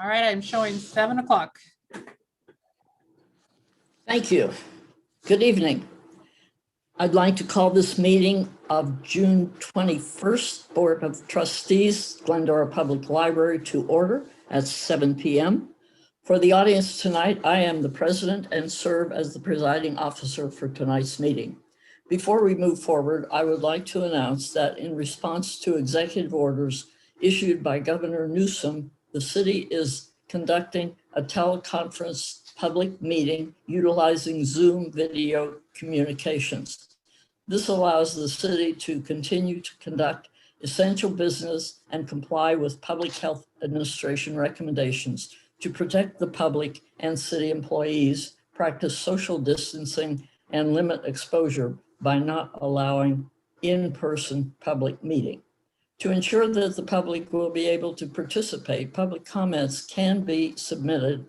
All right, I'm showing 7 o'clock. Thank you. Good evening. I'd like to call this meeting of June 21st Board of Trustees, Glendora Public Library to order at 7 p.m. For the audience tonight, I am the president and serve as the presiding officer for tonight's meeting. Before we move forward, I would like to announce that in response to executive orders issued by Governor Newsom, the city is conducting a teleconference public meeting utilizing Zoom video communications. This allows the city to continue to conduct essential business and comply with public health administration recommendations to protect the public and city employees, practice social distancing, and limit exposure by not allowing in-person public meeting. To ensure that the public will be able to participate, public comments can be submitted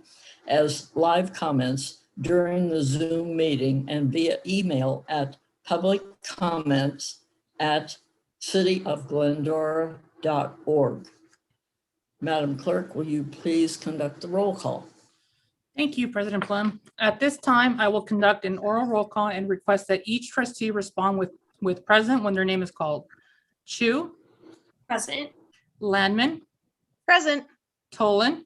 as live comments during the Zoom meeting and via email at publiccomments@cityofglendora.org. Madam Clerk, will you please conduct the roll call? Thank you, President Plum. At this time, I will conduct an oral roll call and request that each trustee respond with present when their name is called. Chu. Present. Landman. Present. Tolan.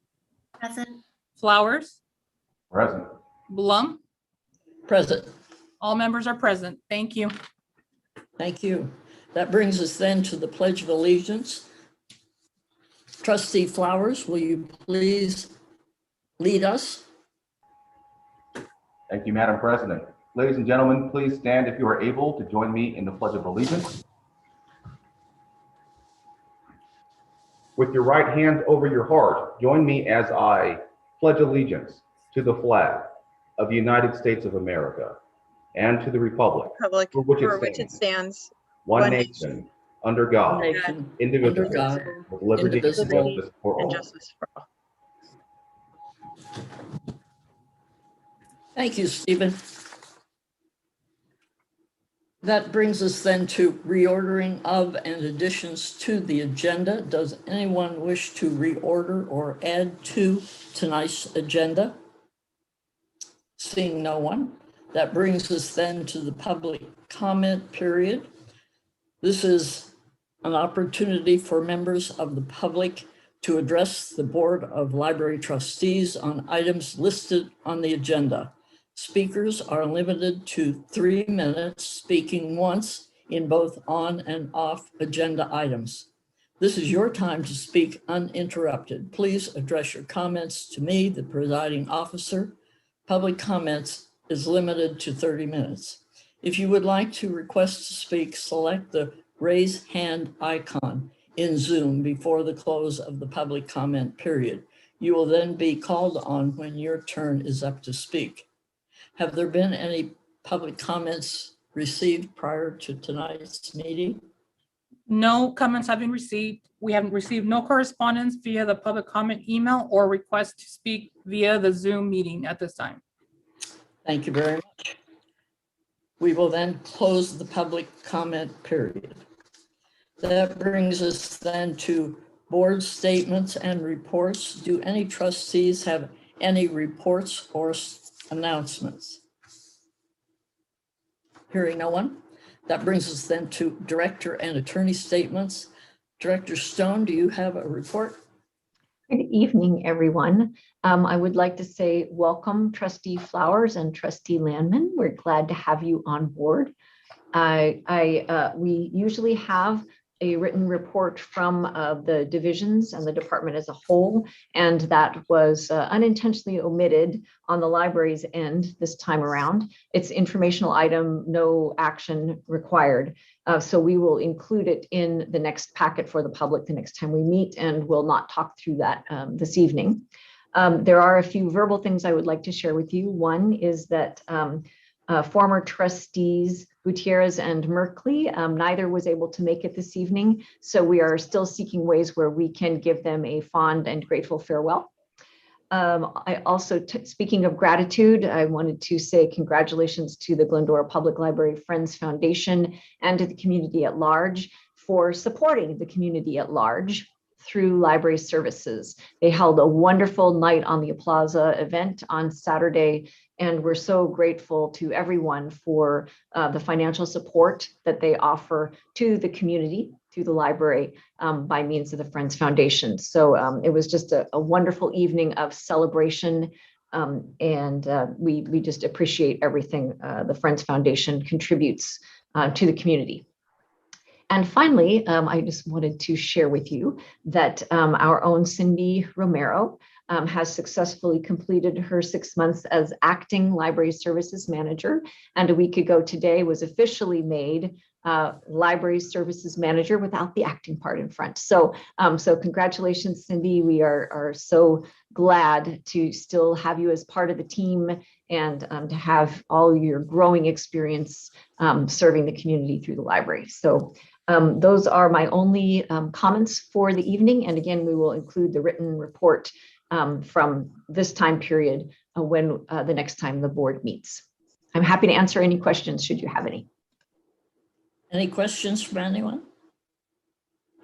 Present. Flowers. Present. Blum. Present. All members are present. Thank you. Thank you. That brings us then to the Pledge of Allegiance. Trustee Flowers, will you please lead us? Thank you, Madam President. Ladies and gentlemen, please stand if you are able to join me in the Pledge of Allegiance. With your right hand over your heart, join me as I pledge allegiance to the flag of the United States of America and to the republic for which it stands, one nation, under God, indivisible, with liberty and justice for all. Thank you, Stephen. That brings us then to reordering of and additions to the agenda. Does anyone wish to reorder or add to tonight's agenda? Seeing no one, that brings us then to the public comment period. This is an opportunity for members of the public to address the Board of Library Trustees on items listed on the agenda. Speakers are limited to 3 minutes, speaking once in both on and off agenda items. This is your time to speak uninterrupted. Please address your comments to me, the presiding officer. Public comments is limited to 30 minutes. If you would like to request to speak, select the raise hand icon in Zoom before the close of the public comment period. You will then be called on when your turn is up to speak. Have there been any public comments received prior to tonight's meeting? No comments have been received. We haven't received no correspondence via the public comment email or request to speak via the Zoom meeting at this time. Thank you very much. We will then close the public comment period. That brings us then to board statements and reports. Do any trustees have any reports or announcements? Hearing no one, that brings us then to director and attorney statements. Director Stone, do you have a report? Good evening, everyone. I would like to say welcome, Trustee Flowers and Trustee Landman. We're glad to have you on board. We usually have a written report from the divisions and the department as a whole, and that was unintentionally omitted on the library's end this time around. It's informational item, no action required. So we will include it in the next packet for the public the next time we meet, and we'll not talk through that this evening. There are a few verbal things I would like to share with you. One is that former trustees Gutierrez and Merkley, neither was able to make it this evening, so we are still seeking ways where we can give them a fond and grateful farewell. I also, speaking of gratitude, I wanted to say congratulations to the Glendora Public Library Friends Foundation and to the community at large for supporting the community at large through library services. They held a wonderful night on the Plaza event on Saturday, and we're so grateful to everyone for the financial support that they offer to the community through the library by means of the Friends Foundation. So it was just a wonderful evening of celebration, and we just appreciate everything the Friends Foundation contributes to the community. And finally, I just wanted to share with you that our own Cindy Romero has successfully completed her 6 months as acting library services manager, and a week ago today was officially made library services manager without the acting part in front. So, so congratulations, Cindy. We are so glad to still have you as part of the team and to have all your growing experience serving the community through the library. So those are my only comments for the evening. And again, we will include the written report from this time period when the next time the board meets. I'm happy to answer any questions should you have any. Any questions from anyone?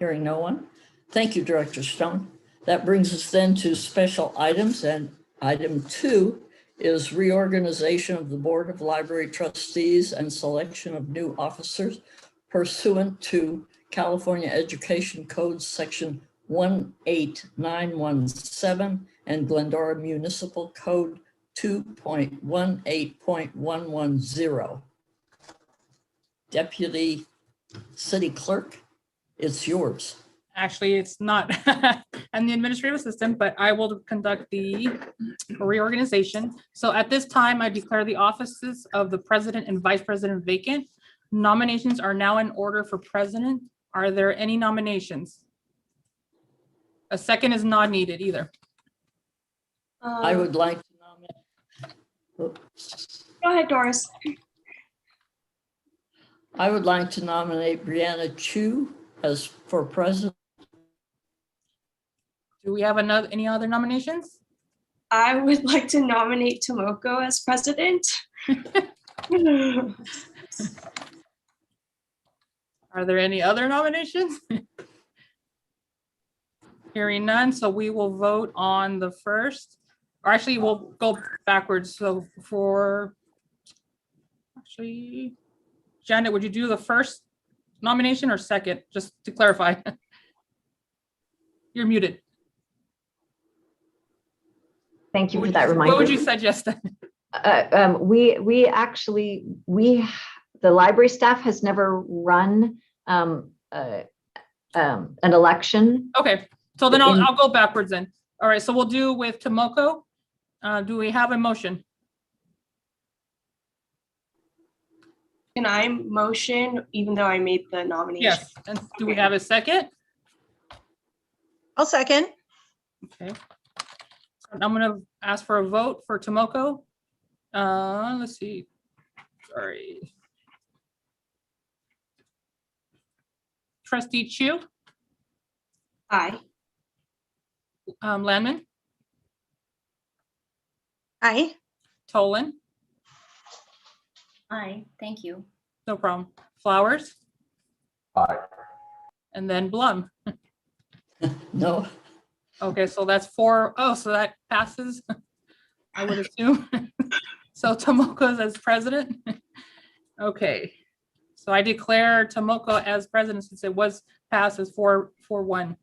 Hearing no one. Thank you, Director Stone. That brings us then to special items, and item 2 is reorganization of the Board of Library Trustees and selection of new officers pursuant to California Education Code Section 18917 and Glendora Municipal Code 2.18.110. Deputy City Clerk, it's yours. Actually, it's not. I'm the administrative assistant, but I will conduct the reorganization. So at this time, I declare the offices of the president and vice president vacant. Nominations are now in order for president. Are there any nominations? A second is not needed either. I would like to nominate. Oops. Go ahead, Doris. I would like to nominate Brianna Chu as for president. Do we have any other nominations? I would like to nominate Tomoko as president. Are there any other nominations? Hearing none, so we will vote on the first, or actually we'll go backwards. So actually, Janet, would you do the first nomination or second, just to clarify? You're muted. Thank you for that reminder. What would you suggest then? The library staff has never run an election. Okay, so then I'll go backwards then. All right, so we'll do with Tomoko. Do we have a motion? Can I motion even though I made the nomination? Yes, and do we have a second? I'll second. Okay. I'm gonna ask for a vote for Tomoko. Let's see, sorry. Trustee Chu, Aye. Landman, Aye. Tolan, Aye, thank you. no problem. Flowers, Aye. and then Blum. No, Okay, so that's 4. Oh, so that passes, I would assume. So Tomoko's as president. Okay, so I declare Tomoko as president since it was passed as 4-1.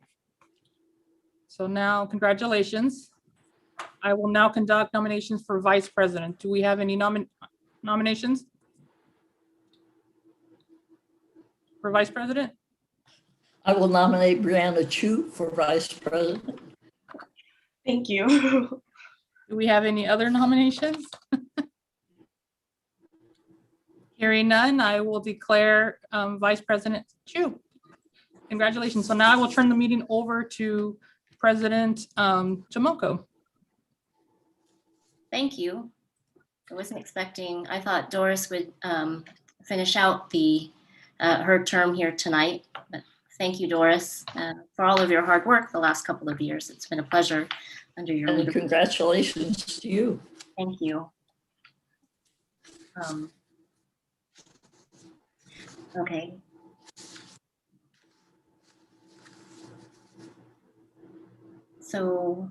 So now, congratulations. I will now conduct nominations for vice president. Do we have any nominations for vice president? I will nominate Brianna Chu for vice president. Thank you. Do we have any other nominations? Hearing none, I will declare Vice President Chu. Congratulations. So now I will turn the meeting over to President Tomoko. Thank you. I wasn't expecting, I thought Doris would finish out her term here tonight, but thank you, Doris, for all of your hard work the last couple of years. It's been a pleasure under your And leadership. congratulations to you. Thank you. Okay. So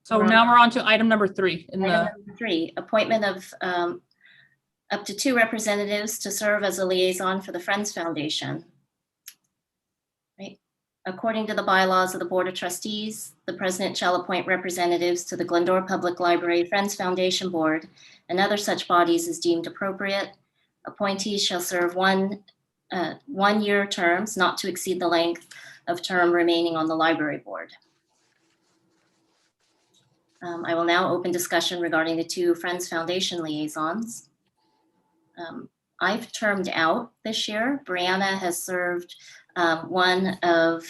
So now we're on to item number 3 in item the, number 3, appointment of up to 2 representatives to serve as a liaison for the Friends Foundation. Right. According to the bylaws of the Board of Trustees, the president shall appoint representatives to the Glendora Public Library Friends Foundation Board and other such bodies as deemed appropriate. Appointees shall serve one-year terms, not to exceed the length of term remaining on the library board. I will now open discussion regarding the 2 Friends Foundation liaisons. I've termed out this year. Brianna has served one of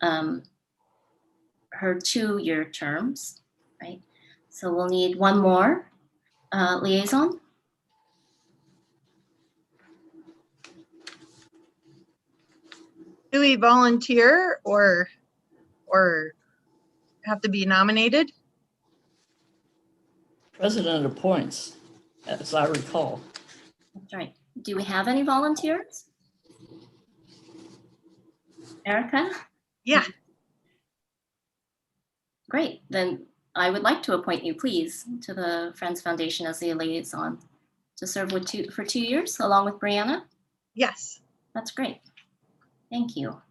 her 2-year terms, right? So we'll need one more liaison. Do we volunteer or have to be nominated? President appoints, as I recall. That's right. Do we have any volunteers? Erica? Yeah, Great. Then I would like to appoint you, please, to the Friends Foundation as the liaison to serve for 2 years along with Brianna. yes. That's great. Thank you.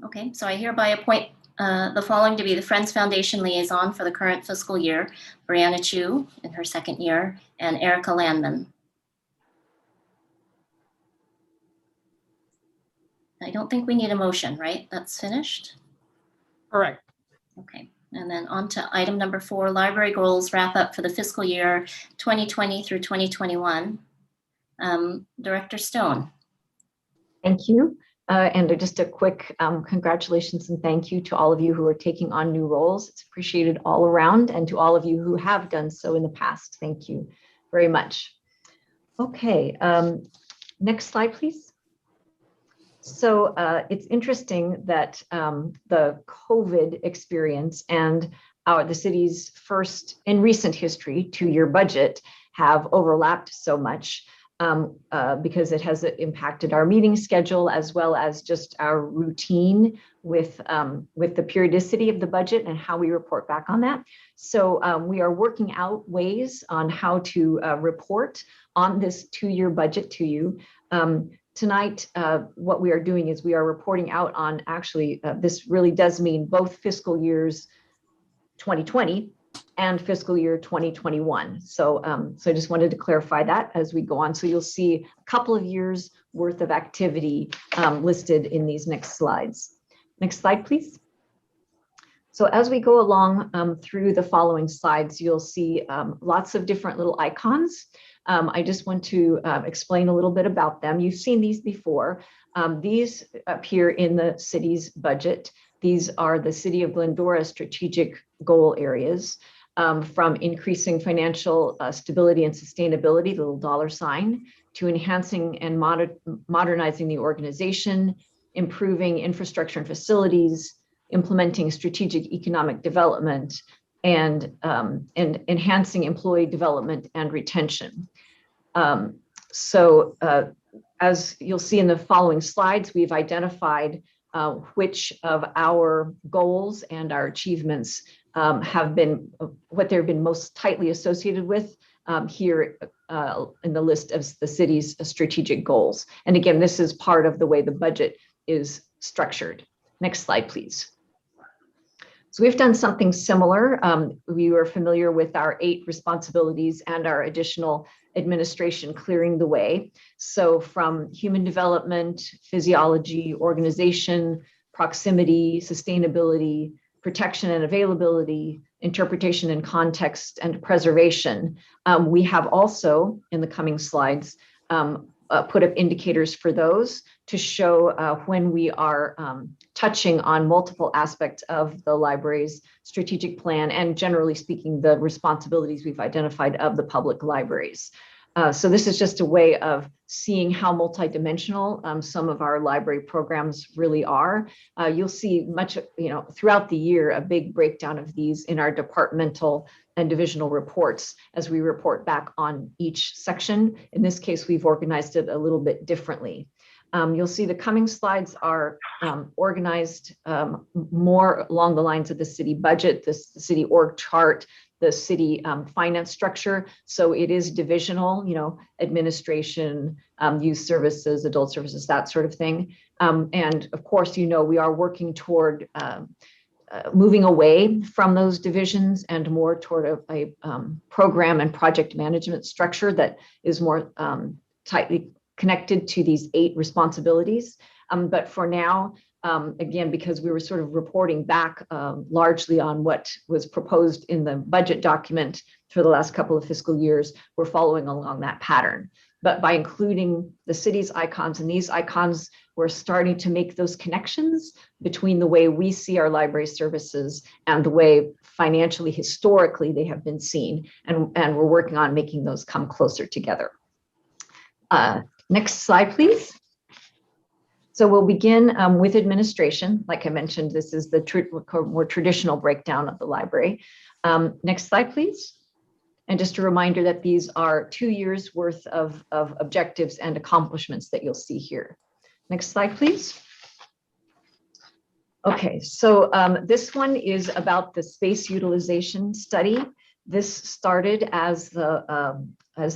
Okay, so I hereby appoint the following to be the Friends Foundation liaison for the current fiscal year: Brianna Chu in her 2nd year and Erica Landman. I don't think we need a motion, right? That's finished. correct. Okay, and then on to item number 4, library goals wrap up for the fiscal year 2020 through 2021. Director Stone. Thank you. And just a quick congratulations and thank you to all of you who are taking on new roles. It's appreciated all around, and to all of you who have done so in the past. Thank you very much. Okay, next slide, please. So it's interesting that the COVID experience and the city's first in recent history 2-year budget have overlapped so much. Because it has impacted our meeting schedule as well as just our routine with the periodicity of the budget and how we report back on that. So we are working out ways on how to report on this 2-year budget to you. Tonight, what we are doing is we are reporting out on actually, this really does mean both fiscal years 2020 and fiscal year 2021. So I just wanted to clarify that as we go on. So you'll see a couple of years worth of activity listed in these next slides. Next slide, please. So as we go along through the following slides, you'll see lots of different little icons. I just want to explain a little bit about them. You've seen these before. These appear in the city's budget. These are the City of Glendora strategic goal areas. From increasing financial stability and sustainability, the little dollar sign, to enhancing and modernizing the organization, improving infrastructure and facilities, implementing strategic economic development, and enhancing employee development and retention. As you'll see in the following slides, we've identified which of our goals and our achievements have been what they've been most tightly associated with here in the list of the city's strategic goals. And again, this is part of the way the budget is structured. Next slide, please. So we've done something similar. We were familiar with our 8 responsibilities and our additional administration clearing the way. So from human development, physiology, organization, proximity, sustainability, protection and availability, interpretation and context, and preservation. We have also, in the coming slides, put up indicators for those to show when we are touching on multiple aspects of the library's strategic plan and, generally speaking, the responsibilities we've identified of the public libraries. So this is just a way of seeing how multidimensional some of our library programs really are. You'll see much, throughout the year, a big breakdown of these in our departmental and divisional reports as we report back on each section. In this case, we've organized it a little bit differently. You'll see the coming slides are organized more along the lines of the city budget, the city org chart, the city finance structure. So it is divisional, administration, youth services, adult services, that sort of thing. And of course, we are working toward moving away from those divisions and more toward a program and project management structure that is more tightly connected to these 8 responsibilities. But for now, again, because we were sort of reporting back largely on what was proposed in the budget document for the last couple of fiscal years, we're following along that pattern. But by including the city's icons and these icons, we're starting to make those connections between the way we see our library services and the way financially, historically, they have been seen. And we're working on making those come closer together. Next slide, please. So we'll begin with administration. Like I mentioned, this is the more traditional breakdown of the library. Next slide, please. And just a reminder that these are 2 years worth of objectives and accomplishments that you'll see here. Next slide, please. Okay, so this one is about the space utilization study. This started as the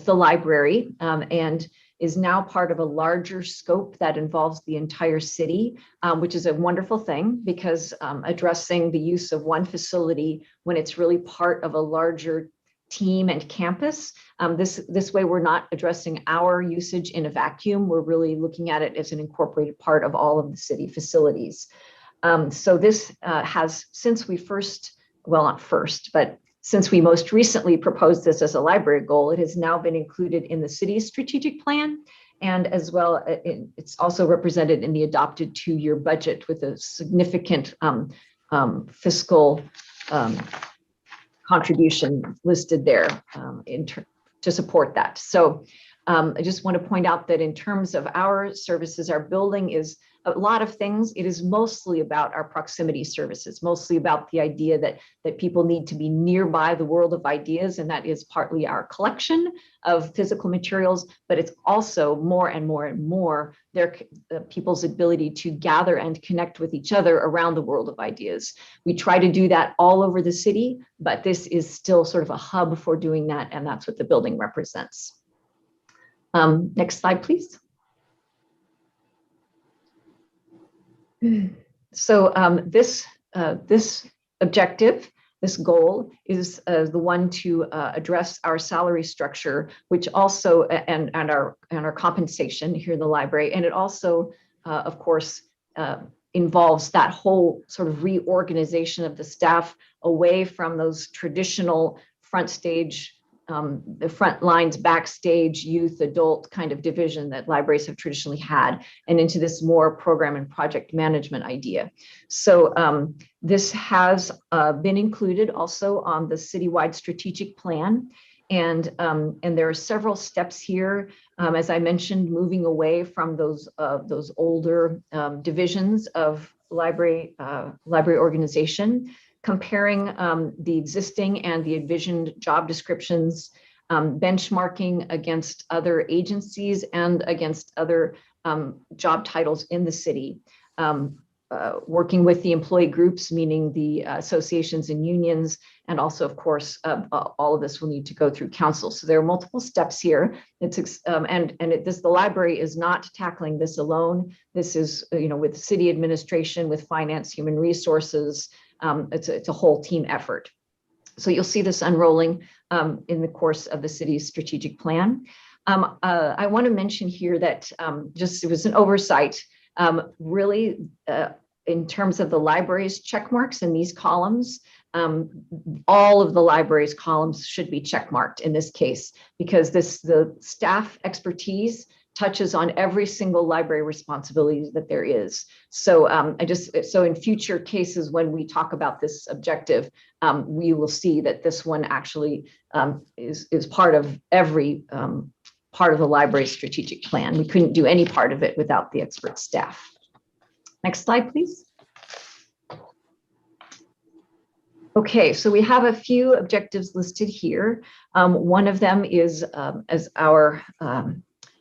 library and is now part of a larger scope that involves the entire city, which is a wonderful thing because addressing the use of one facility when it's really part of a larger team and campus. This way, we're not addressing our usage in a vacuum. We're really looking at it as an incorporated part of all of the city facilities. So this has, since we since we most recently proposed this as a library goal, it has now been included in the city's strategic plan. And as well, it's also represented in the adopted 2-year budget with a significant fiscal contribution listed there to support that. So I just want to point out that in terms of our services, our building is a lot of things. It is mostly about our proximity services, mostly about the idea that people need to be nearby the world of ideas, and that is partly our collection of physical materials, but it's also more and more and more people's ability to gather and connect with each other around the world of ideas. We try to do that all over the city, but this is still sort of a hub for doing that, and that's what the building represents. Next slide, please. So this objective, this goal is the one to address our salary structure, which also and our compensation here in the library, and it also, of course, involves that whole sort of reorganization of the staff away from those traditional front stage. The front lines, backstage, youth, adult kind of division that libraries have traditionally had, and into this more program and project management idea. So this has been included also on the citywide strategic plan. And there are several steps here, as I mentioned, moving away from those older divisions of library organization, comparing the existing and the envisioned job descriptions, benchmarking against other agencies and against other job titles in the city, working with the employee groups, meaning the associations and unions, and also, of course, all of this will need to go through council. So there are multiple steps here. The library is not tackling this alone. This is, with city administration, with finance, human resources. It's a whole team effort. So you'll see this unrolling in the course of the city's strategic plan. I want to mention here that it was an oversight, really, in terms of the library's check marks in these columns. All of the library's columns should be check marked in this case, because the staff expertise touches on every single library responsibility that there is. So so in future cases, when we talk about this objective, we will see that this one actually is part of every part of the library's strategic plan. We couldn't do any part of it without the expert staff. Next slide, please. Okay, so we have a few objectives listed here. One of them is as our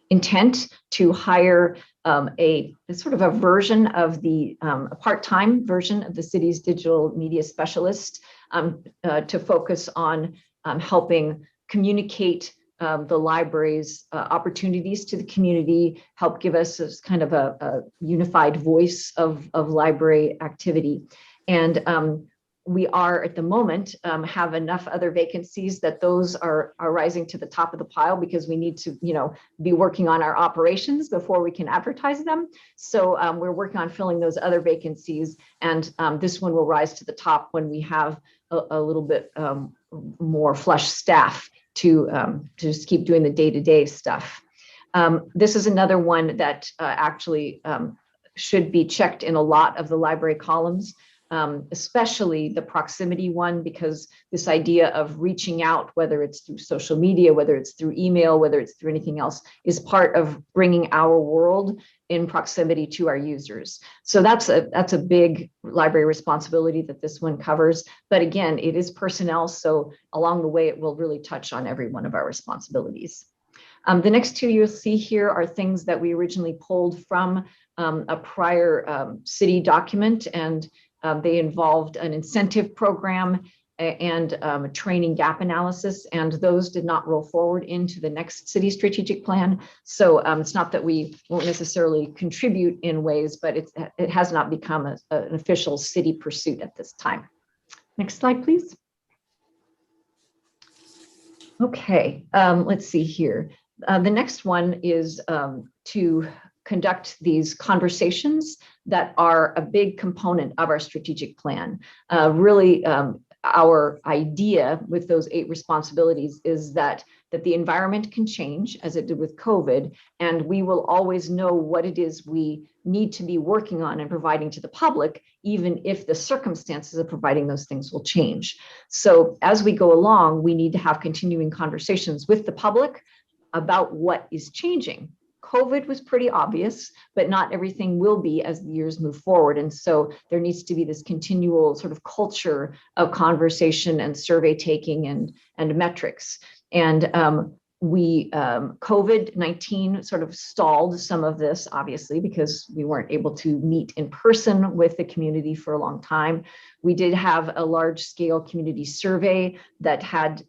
intent to hire a sort of a version of a part-time version of the city's digital media specialist to focus on helping communicate the library's opportunities to the community, help give us this kind of a unified voice of library activity. And we are at the moment have enough other vacancies that those are rising to the top of the pile because we need to, be working on our operations before we can advertise them. So we're working on filling those other vacancies, and this one will rise to the top when we have a little bit more flush staff to just keep doing the day-to-day stuff. This is another one that actually should be checked in a lot of the library columns. Especially the proximity one, because this idea of reaching out, whether it's through social media, whether it's through email, whether it's through anything else, is part of bringing our world in proximity to our users. So that's a big library responsibility that this one covers. But again, it is personnel, so along the way, it will really touch on every one of our responsibilities. The next two you'll see here are things that we originally pulled from a prior city document, and they involved an incentive program and a training gap analysis, and those did not roll forward into the next city strategic plan. So it's not that we won't necessarily contribute in ways, but it has not become an official city pursuit at this time. Next slide, please. Okay, let's see here. The next one is to conduct these conversations that are a big component of our strategic plan. Really, our idea with those 8 responsibilities is that the environment can change as it did with COVID, and we will always know what it is we need to be working on and providing to the public, even if the circumstances of providing those things will change. So as we go along, we need to have continuing conversations with the public about what is changing. COVID was pretty obvious, but not everything will be as the years move forward. And so there needs to be this continual sort of culture of conversation and survey taking and metrics. And COVID-19 sort of stalled some of this, obviously, because we weren't able to meet in person with the community for a long time. We did have a large scale community survey that had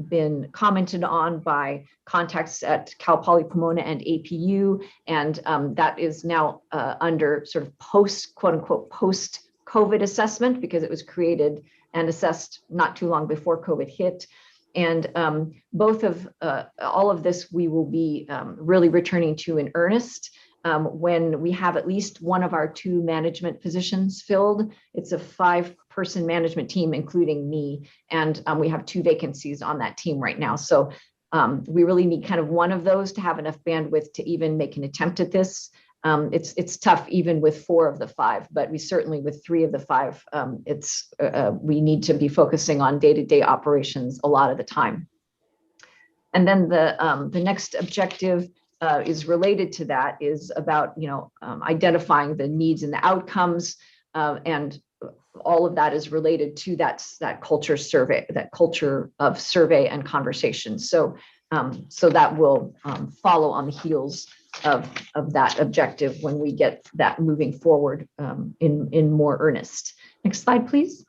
been commented on by contacts at Cal Poly Pomona and APU. And that is now under sort of quote unquote, post-COVID assessment, because it was created and assessed not too long before COVID hit. And all of this we will be really returning to in earnest when we have at least one of our 2 management positions filled. It's a 5-person management team, including me, and we have 2 vacancies on that team right now. So we really need kind of one of those to have enough bandwidth to even make an attempt at this. It's tough even with 4 of the 5, but we certainly with 3 of the 5, we need to be focusing on day-to-day operations a lot of the time. And then the next objective is related to that, is about identifying the needs and the outcomes, and all of that is related to that culture survey, that culture of survey and conversation. So that will follow on the heels of that objective when we get that moving forward in more earnest. Next slide, please.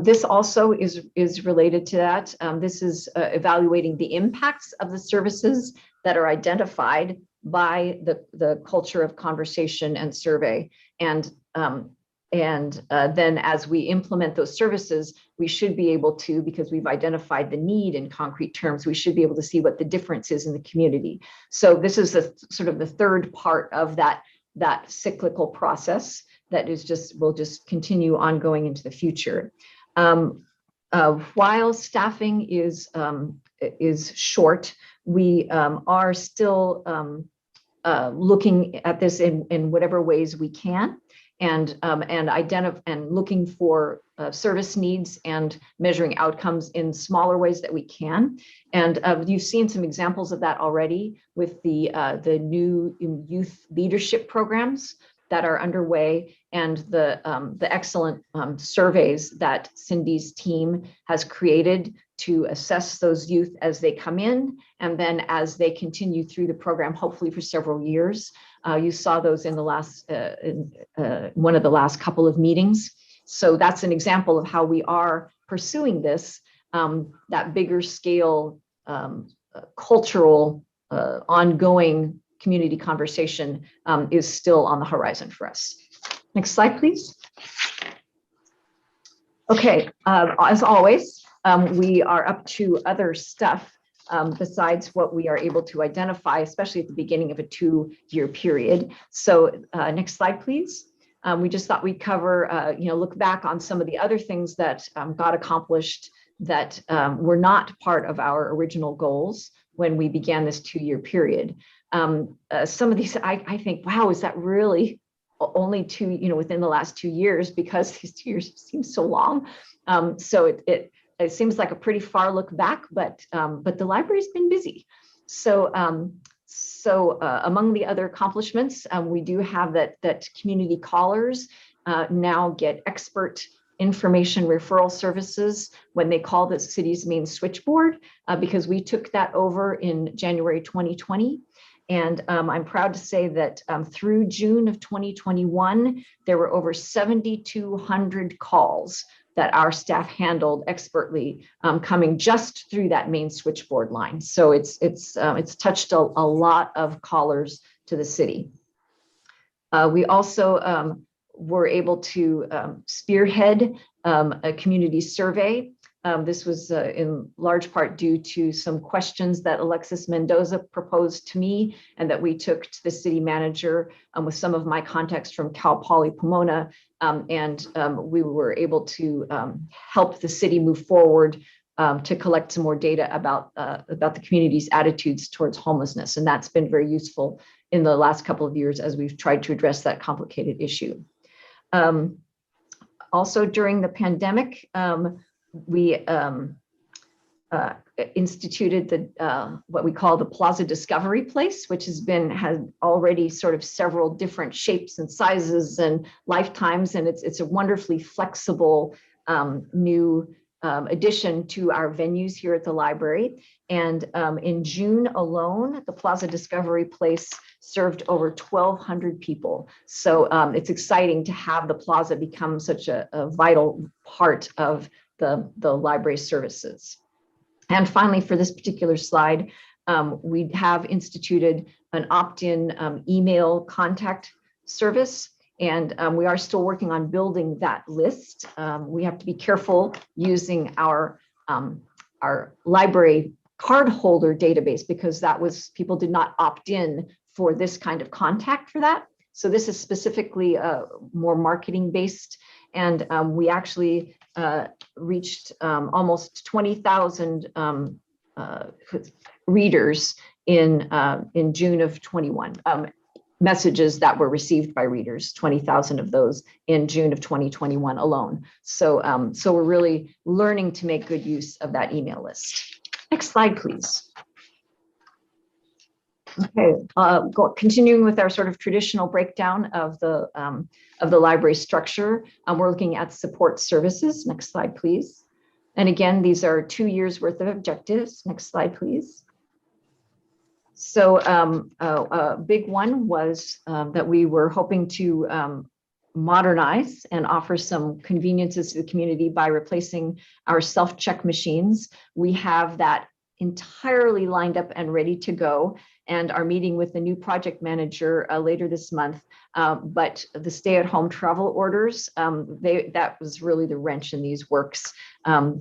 This also is related to that. This is evaluating the impacts of the services that are identified by the culture of conversation and survey. And then as we implement those services, we should be able to, because we've identified the need in concrete terms, we should be able to see what the difference is in the community. So this is sort of the third part of that cyclical process that will just continue ongoing into the future. While staffing is short, we are still looking at this in whatever ways we can, and looking for service needs and measuring outcomes in smaller ways that we can. And you've seen some examples of that already with the new youth leadership programs that are underway and the excellent surveys that Cindy's team has created to assess those youth as they come in and then as they continue through the program, hopefully for several years. You saw those in the last one of the last couple of meetings. So that's an example of how we are pursuing this, that bigger scale cultural ongoing community conversation is still on the horizon for us. Next slide, please. Okay, as always, we are up to other stuff besides what we are able to identify, especially at the beginning of a 2-year period. So next slide, please. We just thought we'd cover, look back on some of the other things that got accomplished that were not part of our original goals when we began this 2-year period. Some of these, I think, wow, is that really only within the last 2 years, because these 2 years seem so long. So it seems like a pretty far look back, but the library's been busy. So among the other accomplishments, we do have that community callers now get expert information referral services when they call the city's main switchboard, because we took that over in January 2020. And I'm proud to say that through June of 2021, there were over 7,200 calls that our staff handled expertly, coming just through that main switchboard line. So it's touched a lot of callers to the city. We also were able to spearhead a community survey. This was in large part due to some questions that Alexis Mendoza proposed to me and that we took to the city manager with some of my contacts from Cal Poly Pomona. And we were able to help the city move forward to collect some more data about the community's attitudes towards homelessness. And that's been very useful in the last couple of years as we've tried to address that complicated issue. Also during the pandemic, we instituted what we call the Plaza Discovery Place, which has already sort of several different shapes and sizes and lifetimes, and it's a wonderfully flexible new addition to our venues here at the library. And in June alone, the Plaza Discovery Place served over 1,200 people. So it's exciting to have the plaza become such a vital part of the library services. And finally, for this particular slide, we have instituted an opt-in email contact service, and we are still working on building that list. We have to be careful using our library card holder database, because people did not opt in for this kind of contact for that. So this is specifically more marketing based, and we actually reached almost 20,000 readers in June of 21. Messages that were received by readers, 20,000 of those in June of 2021 alone. So we're really learning to make good use of that email list. Next slide, please. Okay, continuing with our sort of traditional breakdown of the library structure, we're looking at support services. Next slide, please. And again, these are 2 years worth of objectives. Next slide, please. So a big one was that we were hoping to modernize and offer some conveniences to the community by replacing our self-check machines. We have that entirely lined up and ready to go, and are meeting with the new project manager later this month. But the stay-at-home travel orders, that was really the wrench in these works,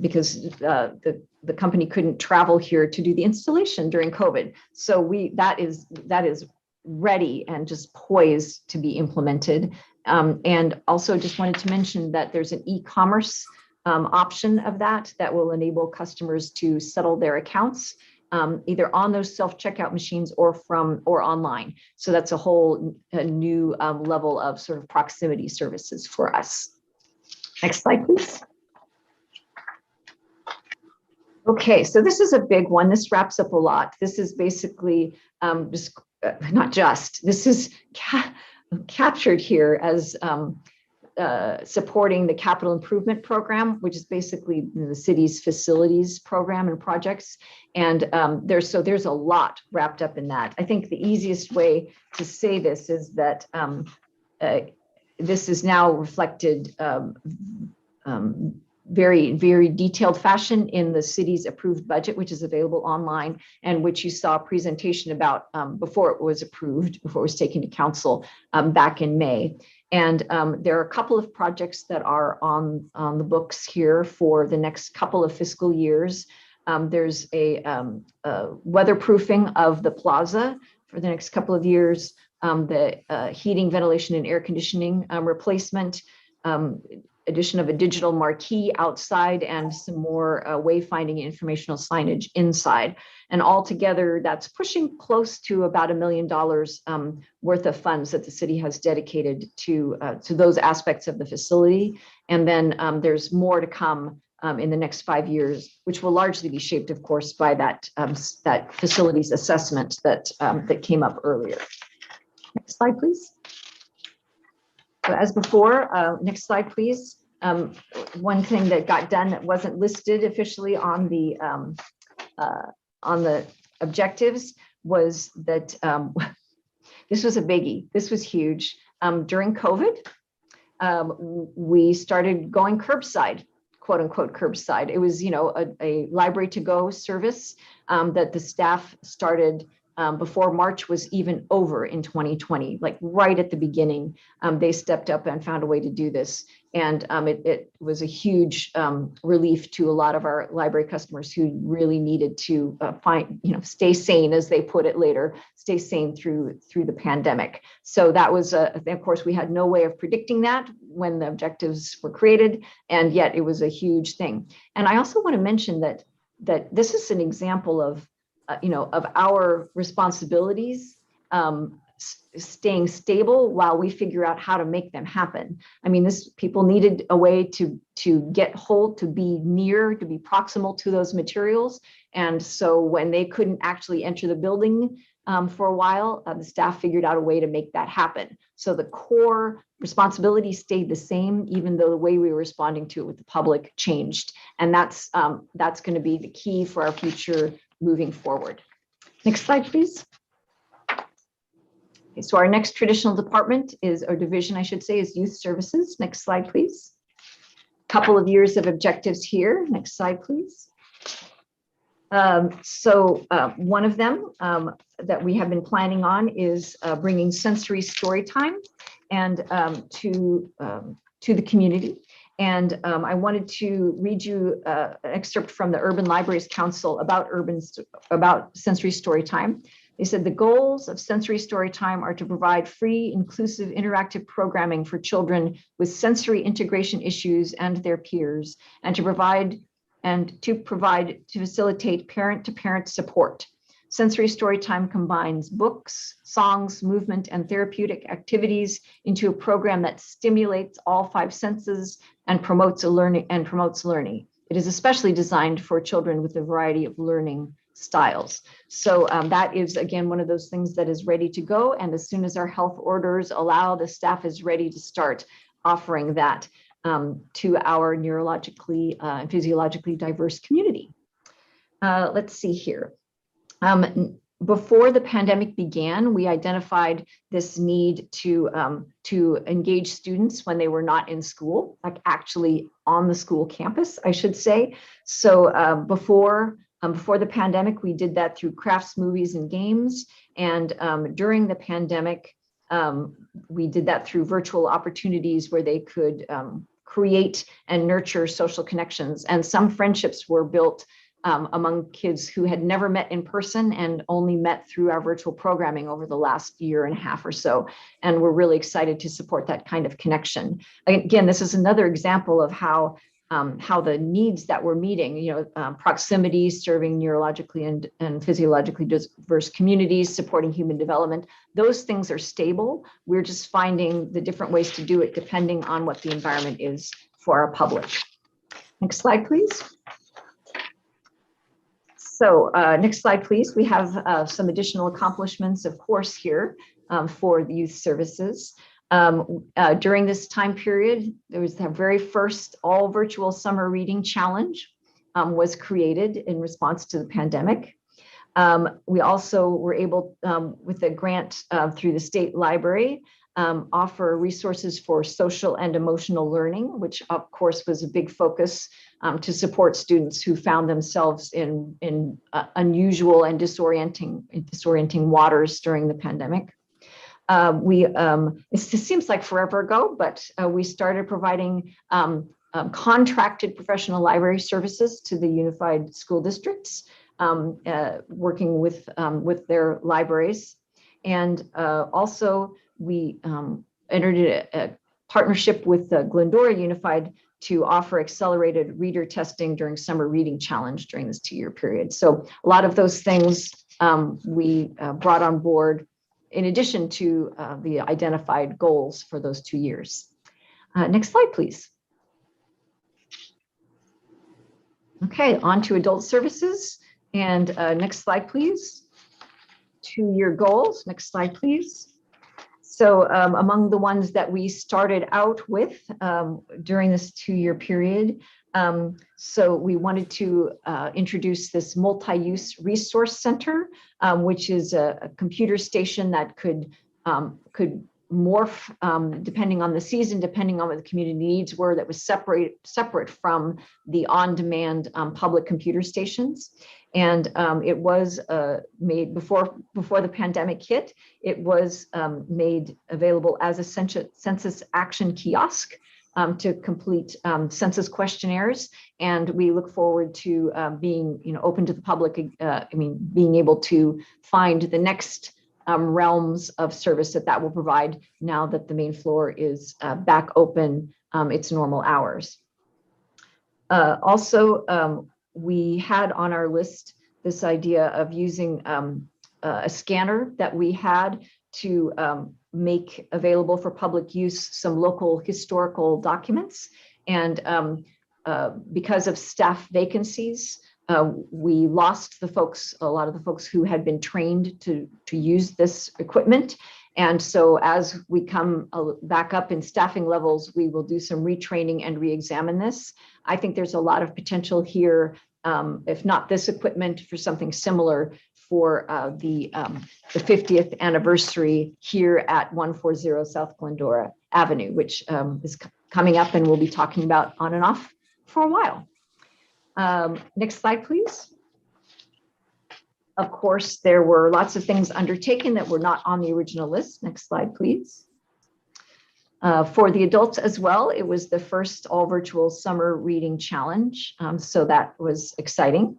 because the company couldn't travel here to do the installation during COVID. So that is ready and just poised to be implemented. And also just wanted to mention that there's an e-commerce option of that will enable customers to settle their accounts either on those self-checkout machines or online. So that's a new level of sort of proximity services for us. Next slide, please. Okay, so this is a big one. This wraps up a lot. This is basically this is captured here as supporting the capital improvement program, which is basically the city's facilities program and projects. And there's a lot wrapped up in that. I think the easiest way to say this is that this is now reflected very, very detailed fashion in the city's approved budget, which is available online, and which you saw a presentation about before it was approved, before it was taken to council back in May. And there are a couple of projects that are on the books here for the next couple of fiscal years. There's a weatherproofing of the plaza for the next couple of years, the heating, ventilation, and air conditioning replacement, addition of a digital marquee outside, and some more wayfinding and informational signage inside. And altogether, that's pushing close to about $1 million worth of funds that the city has dedicated to those aspects of the facility. And then there's more to come in the next 5 years, which will largely be shaped, of course, by that facilities assessment that came up earlier. Next slide, please. So as before, next slide, please. One thing that got done that wasn't listed officially on the objectives was that this was a biggie. This was huge. During COVID, we started going curbside, quote unquote curbside. It was, a library to go service that the staff started before March was even over in 2020, like right at the beginning. They stepped up and found a way to do this. And it was a huge relief to a lot of our library customers who really needed to stay sane, as they put it later, stay sane through the pandemic. So that was, of course, we had no way of predicting that when the objectives were created, and yet it was a huge thing. And I also want to mention that this is an example of our responsibilities staying stable while we figure out how to make them happen. I mean, people needed a way to get hold, to be near, to be proximal to those materials. And so when they couldn't actually enter the building for a while, the staff figured out a way to make that happen. So the core responsibility stayed the same, even though the way we were responding to it with the public changed. And that's going to be the key for our future moving forward. Next slide, please. Okay, so our next traditional department or division, I should say, is youth services. Next slide, please. Couple of years of objectives here. Next slide, please. One of them that we have been planning on is bringing sensory story time and to the community. And I wanted to read you an excerpt from the Urban Libraries Council about sensory story time. They said the goals of sensory story time are to provide free, inclusive, interactive programming for children with sensory integration issues and their peers, and to facilitate parent-to-parent support. Sensory story time combines books, songs, movement, and therapeutic activities into a program that stimulates all 5 senses and promotes learning. It is especially designed for children with a variety of learning styles. So that is, again, one of those things that is ready to go. And as soon as our health orders allow, the staff is ready to start offering that to our neurologically and physiologically diverse community. Let's see here. Before the pandemic began, we identified this need to engage students when they were not in school, like actually on the school campus, I should say. So before the pandemic, we did that through crafts, movies, and games. And during the pandemic, we did that through virtual opportunities where they could create and nurture social connections. And some friendships were built among kids who had never met in person and only met through our virtual programming over the last year and a half or so. And we're really excited to support that kind of connection. Again, this is another example of how the needs that we're meeting, proximity, serving neurologically and physiologically diverse communities, supporting human development, those things are stable. We're just finding the different ways to do it depending on what the environment is for our public. Next slide, please. So next slide, please. We have some additional accomplishments, of course, here for the youth services. During this time period, there was the very first all virtual summer reading challenge was created in response to the pandemic. We also were able, with a grant through the state library, offer resources for social and emotional learning, which of course was a big focus to support students who found themselves in unusual and disorienting waters during the pandemic. It seems like forever ago, but we started providing contracted professional library services to the unified school districts, working with their libraries. And also we entered a partnership with Glendora Unified to offer accelerated reader testing during summer reading challenge during this 2-year period. So a lot of those things we brought on board in addition to the identified goals for those 2 years. Next slide, please. Okay, on to adult services. And next slide, please. 2-year goals. Next slide, please. So among the ones that we started out with during this 2-year period, so we wanted to introduce this multi-use resource center, which is a computer station that could morph depending on the season, depending on what the community needs were, that was separate from the on-demand public computer stations. And it was made before the pandemic hit. It was made available as a census action kiosk to complete census questionnaires. And we look forward to being open to the public. Being able to find the next realms of service that will provide now that the main floor is back open its normal hours. Also, we had on our list this idea of using a scanner that we had to make available for public use some local historical documents. And because of staff vacancies, we lost a lot of the folks who had been trained to use this equipment. And so as we come back up in staffing levels, we will do some retraining and re-examine this. I think there's a lot of potential here, if not this equipment, for something similar for the 50th anniversary here at 140 South Glendora Avenue, which is coming up and we'll be talking about on and off for a while. Next slide, please. Of course, there were lots of things undertaken that were not on the original list. Next slide, please. For the adults as well, it was the first all virtual summer reading challenge. So that was exciting.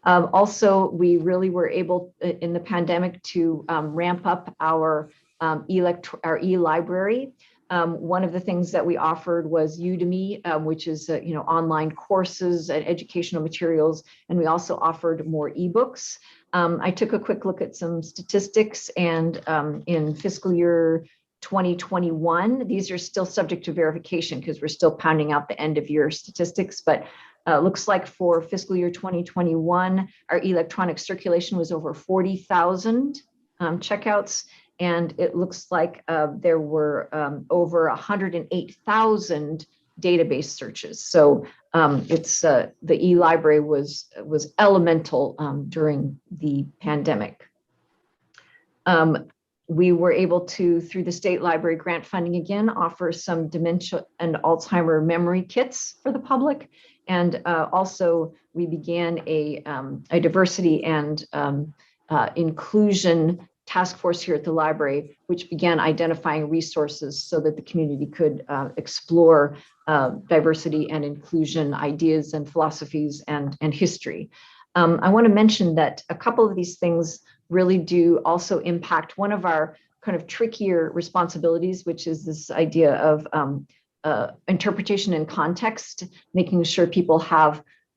Also, we really were able in the pandemic to ramp up our e-library. One of the things that we offered was Udemy, which is online courses and educational materials, and we also offered more ebooks. I took a quick look at some statistics, and in fiscal year 2021, these are still subject to verification because we're still pounding out the end of year statistics, but looks like for fiscal year 2021, our electronic circulation was over 40,000 checkouts. And it looks like there were over 108,000 database searches. So it's the e-library was elemental during the pandemic. We were able to, through the state library grant funding again, offer some dementia and Alzheimer memory kits for the public. And also we began a diversity and inclusion task force here at the library, which began identifying resources so that the community could explore diversity and inclusion ideas and philosophies and history. I want to mention that a couple of these things really do also impact one of our kind of trickier responsibilities, which is this idea of interpretation and context, making sure people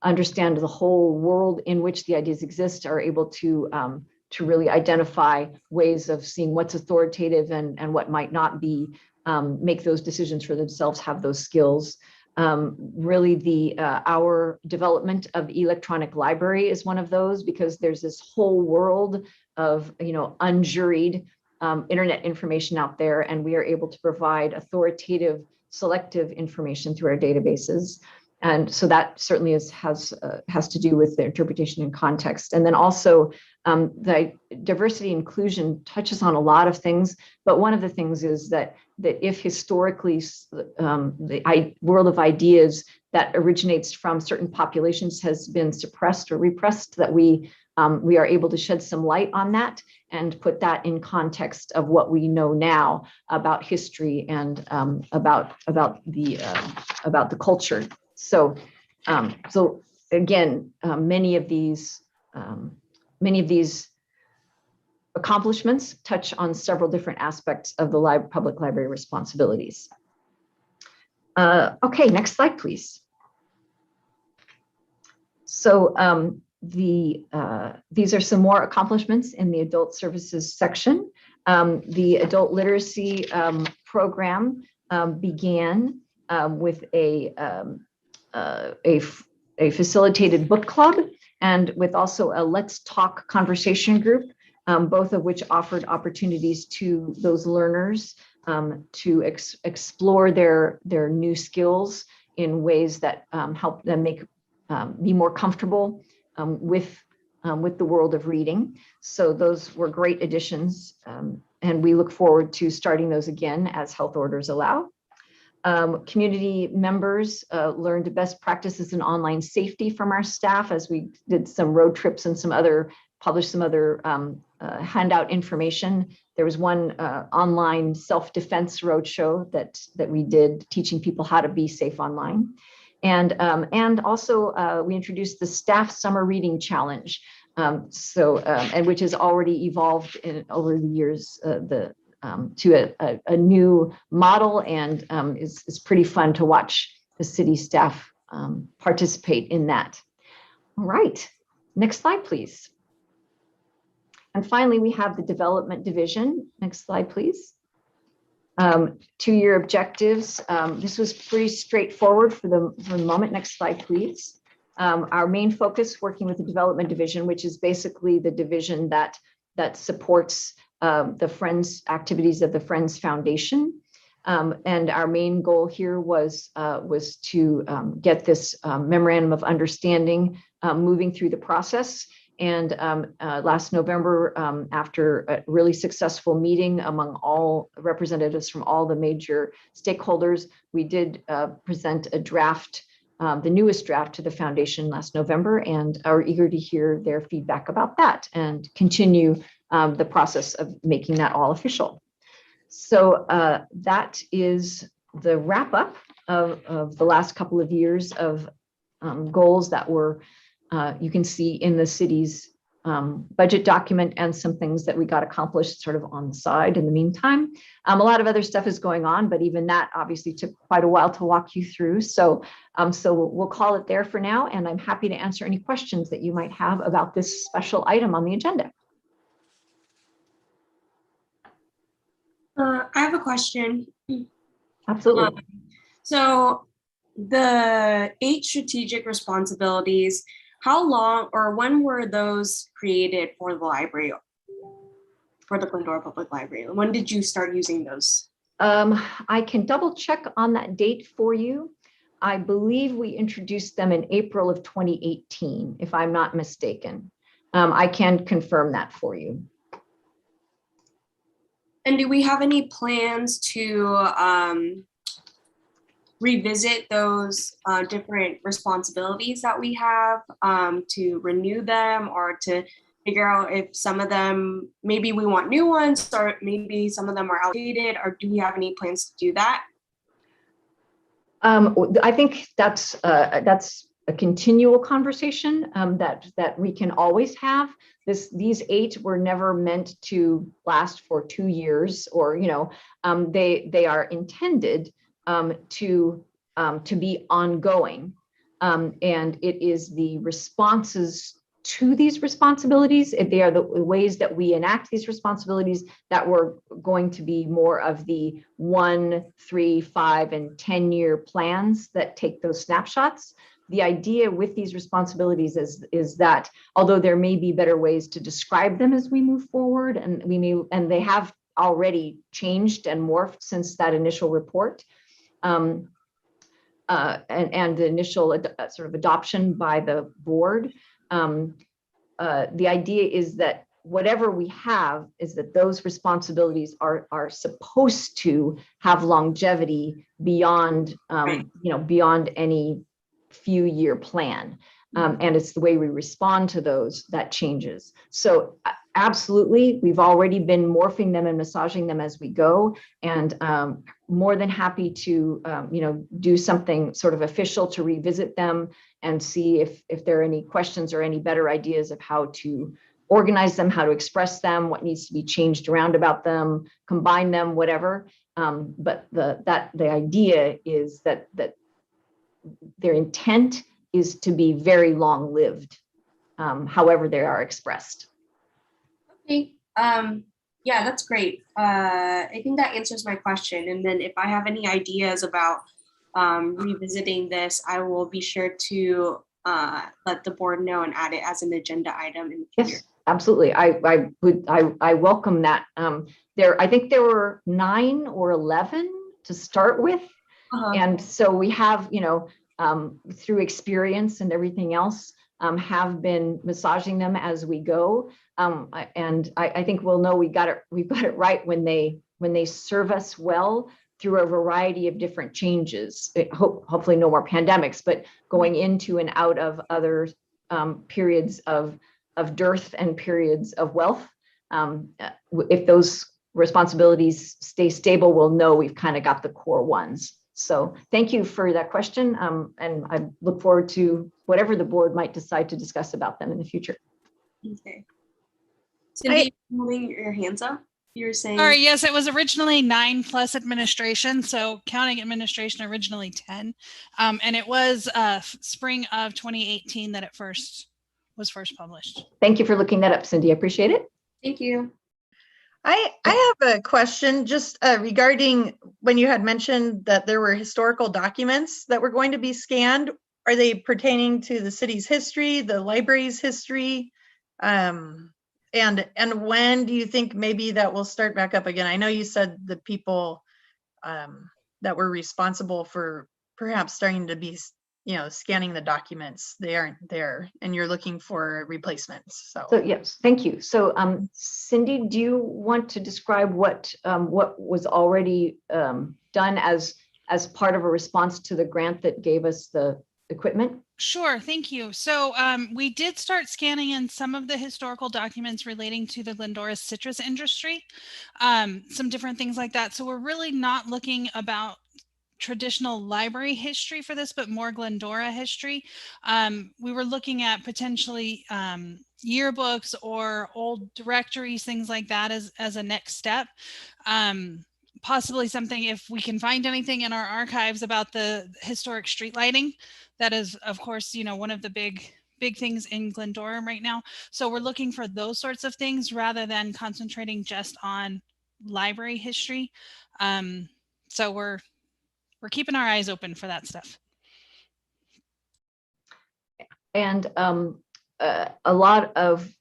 understand the whole world in which the ideas exist, are able to really identify ways of seeing what's authoritative and what might not be, make those decisions for themselves, have those skills. Really our development of electronic library is one of those, because there's this whole world of, unjuried internet information out there, and we are able to provide authoritative, selective information through our databases. And so that certainly has to do with the interpretation and context. And then also the diversity inclusion touches on a lot of things, but one of the things is that if historically the world of ideas that originates from certain populations has been suppressed or repressed, that we are able to shed some light on that and put that in context of what we know now about history and about the culture. So, again, many of these accomplishments touch on several different aspects of the public library responsibilities. Okay, next slide, please. So these are some more accomplishments in the adult services section. The adult literacy program began with a facilitated book club and with also a Let's Talk conversation group, both of which offered opportunities to those learners to explore their new skills in ways that help them be more comfortable with the world of reading. So those were great additions, and we look forward to starting those again as health orders allow. Community members learned best practices in online safety from our staff as we did some road trips and published some other handout information. There was one online self-defense roadshow that we did, teaching people how to be safe online. And also we introduced the Staff Summer Reading Challenge, and which has already evolved over the years to a new model, and is pretty fun to watch the city staff participate in that. All right, next slide, please. And finally, we have the development division. Next slide, please. 2-year objectives. This was pretty straightforward for the moment. Next slide, please. Our main focus working with the development division, which is basically the division that supports the Friends activities of the Friends Foundation. And our main goal here was to get this memorandum of understanding moving through the process. And last November, after a really successful meeting among all representatives from all the major stakeholders, we did present a draft, the newest draft, to the foundation last November, and are eager to hear their feedback about that and continue the process of making that all official. So that is the wrap up of the last couple of years of goals that were, you can see in the city's budget document, and some things that we got accomplished sort of on the side in the meantime. A lot of other stuff is going on, but even that obviously took quite a while to walk you through. So, we'll call it there for now, and I'm happy to answer any questions that you might have about this special item on the agenda. I have a question. Absolutely. So the 8 strategic responsibilities, how long or when were those created for the library, for the Glendora Public Library? When did you start using those? I can double check on that date for you. I believe we introduced them in April of 2018, if I'm not mistaken. I can confirm that for you. And do we have any plans to revisit those different responsibilities that we have, to renew them, or to figure out if some of them, maybe we want new ones, or maybe some of them are outdated, or do we have any plans to do that? I think that's a continual conversation that we can always have. These 8 were never meant to last for 2 years, or they are intended to be ongoing, and it is the responses to these responsibilities. They are the ways that we enact these responsibilities that were going to be more of the 1, 3, 5, and 10-year plans that take those snapshots. The idea with these responsibilities is that although there may be better ways to describe them as we move forward, and they have already changed and morphed since that initial report. And the initial sort of adoption by the board. The idea is that whatever we have is that those responsibilities are supposed to have longevity beyond, beyond any few year plan. And it's the way we respond to those that changes. So absolutely, we've already been morphing them and massaging them as we go, and more than happy to do something sort of official to revisit them and see if there are any questions or any better ideas of how to organize them, how to express them, what needs to be changed around about them, combine them, whatever. But the idea is that their intent is to be very long-lived, however they are expressed. Okay. Yeah, that's great. I think that answers my question. And then if I have any ideas about revisiting this, I will be sure to let the board know and add it as an agenda item in the future. Yes, absolutely. I welcome that. I think there were 9 or 11 to start with. And so we have, through experience and everything else, have been massaging them as we go. And I think we'll know we've got it right when they serve us well through a variety of different changes. Hopefully no more pandemics, but going into and out of other periods of dearth and periods of wealth. If those responsibilities stay stable, we'll know we've kind of got the core ones. So thank you for that question. And I look forward to whatever the board might decide to discuss about them in the future. Okay. Cindy, holding your hands up. You were saying. All right. Yes, it was originally 9 plus administration. So counting administration, originally 10. And it was spring of 2018 that it was first published. Thank you for looking that up, Cindy. I appreciate it. Thank you. I have a question just regarding when you had mentioned that there were historical documents that were going to be scanned. Are they pertaining to the city's history, the library's history? And when do you think maybe that will start back up again? I know you said the people that were responsible for perhaps starting to be, scanning the documents, they aren't there, and you're looking for replacements. So yes, thank you. So Cindy, do you want to describe what was already done as part of a response to the grant that gave us the equipment? Sure, thank you. So we did start scanning in some of the historical documents relating to the Glendora citrus industry, some different things like that. So we're really not looking about traditional library history for this, but more Glendora history. We were looking at potentially yearbooks or old directories, things like that as a next step. Possibly something, if we can find anything in our archives about the historic street lighting. That is, of course, one of the big things in Glendora right now. So we're looking for those sorts of things rather than concentrating just on library history. So we're keeping our eyes open for that stuff. And a lot of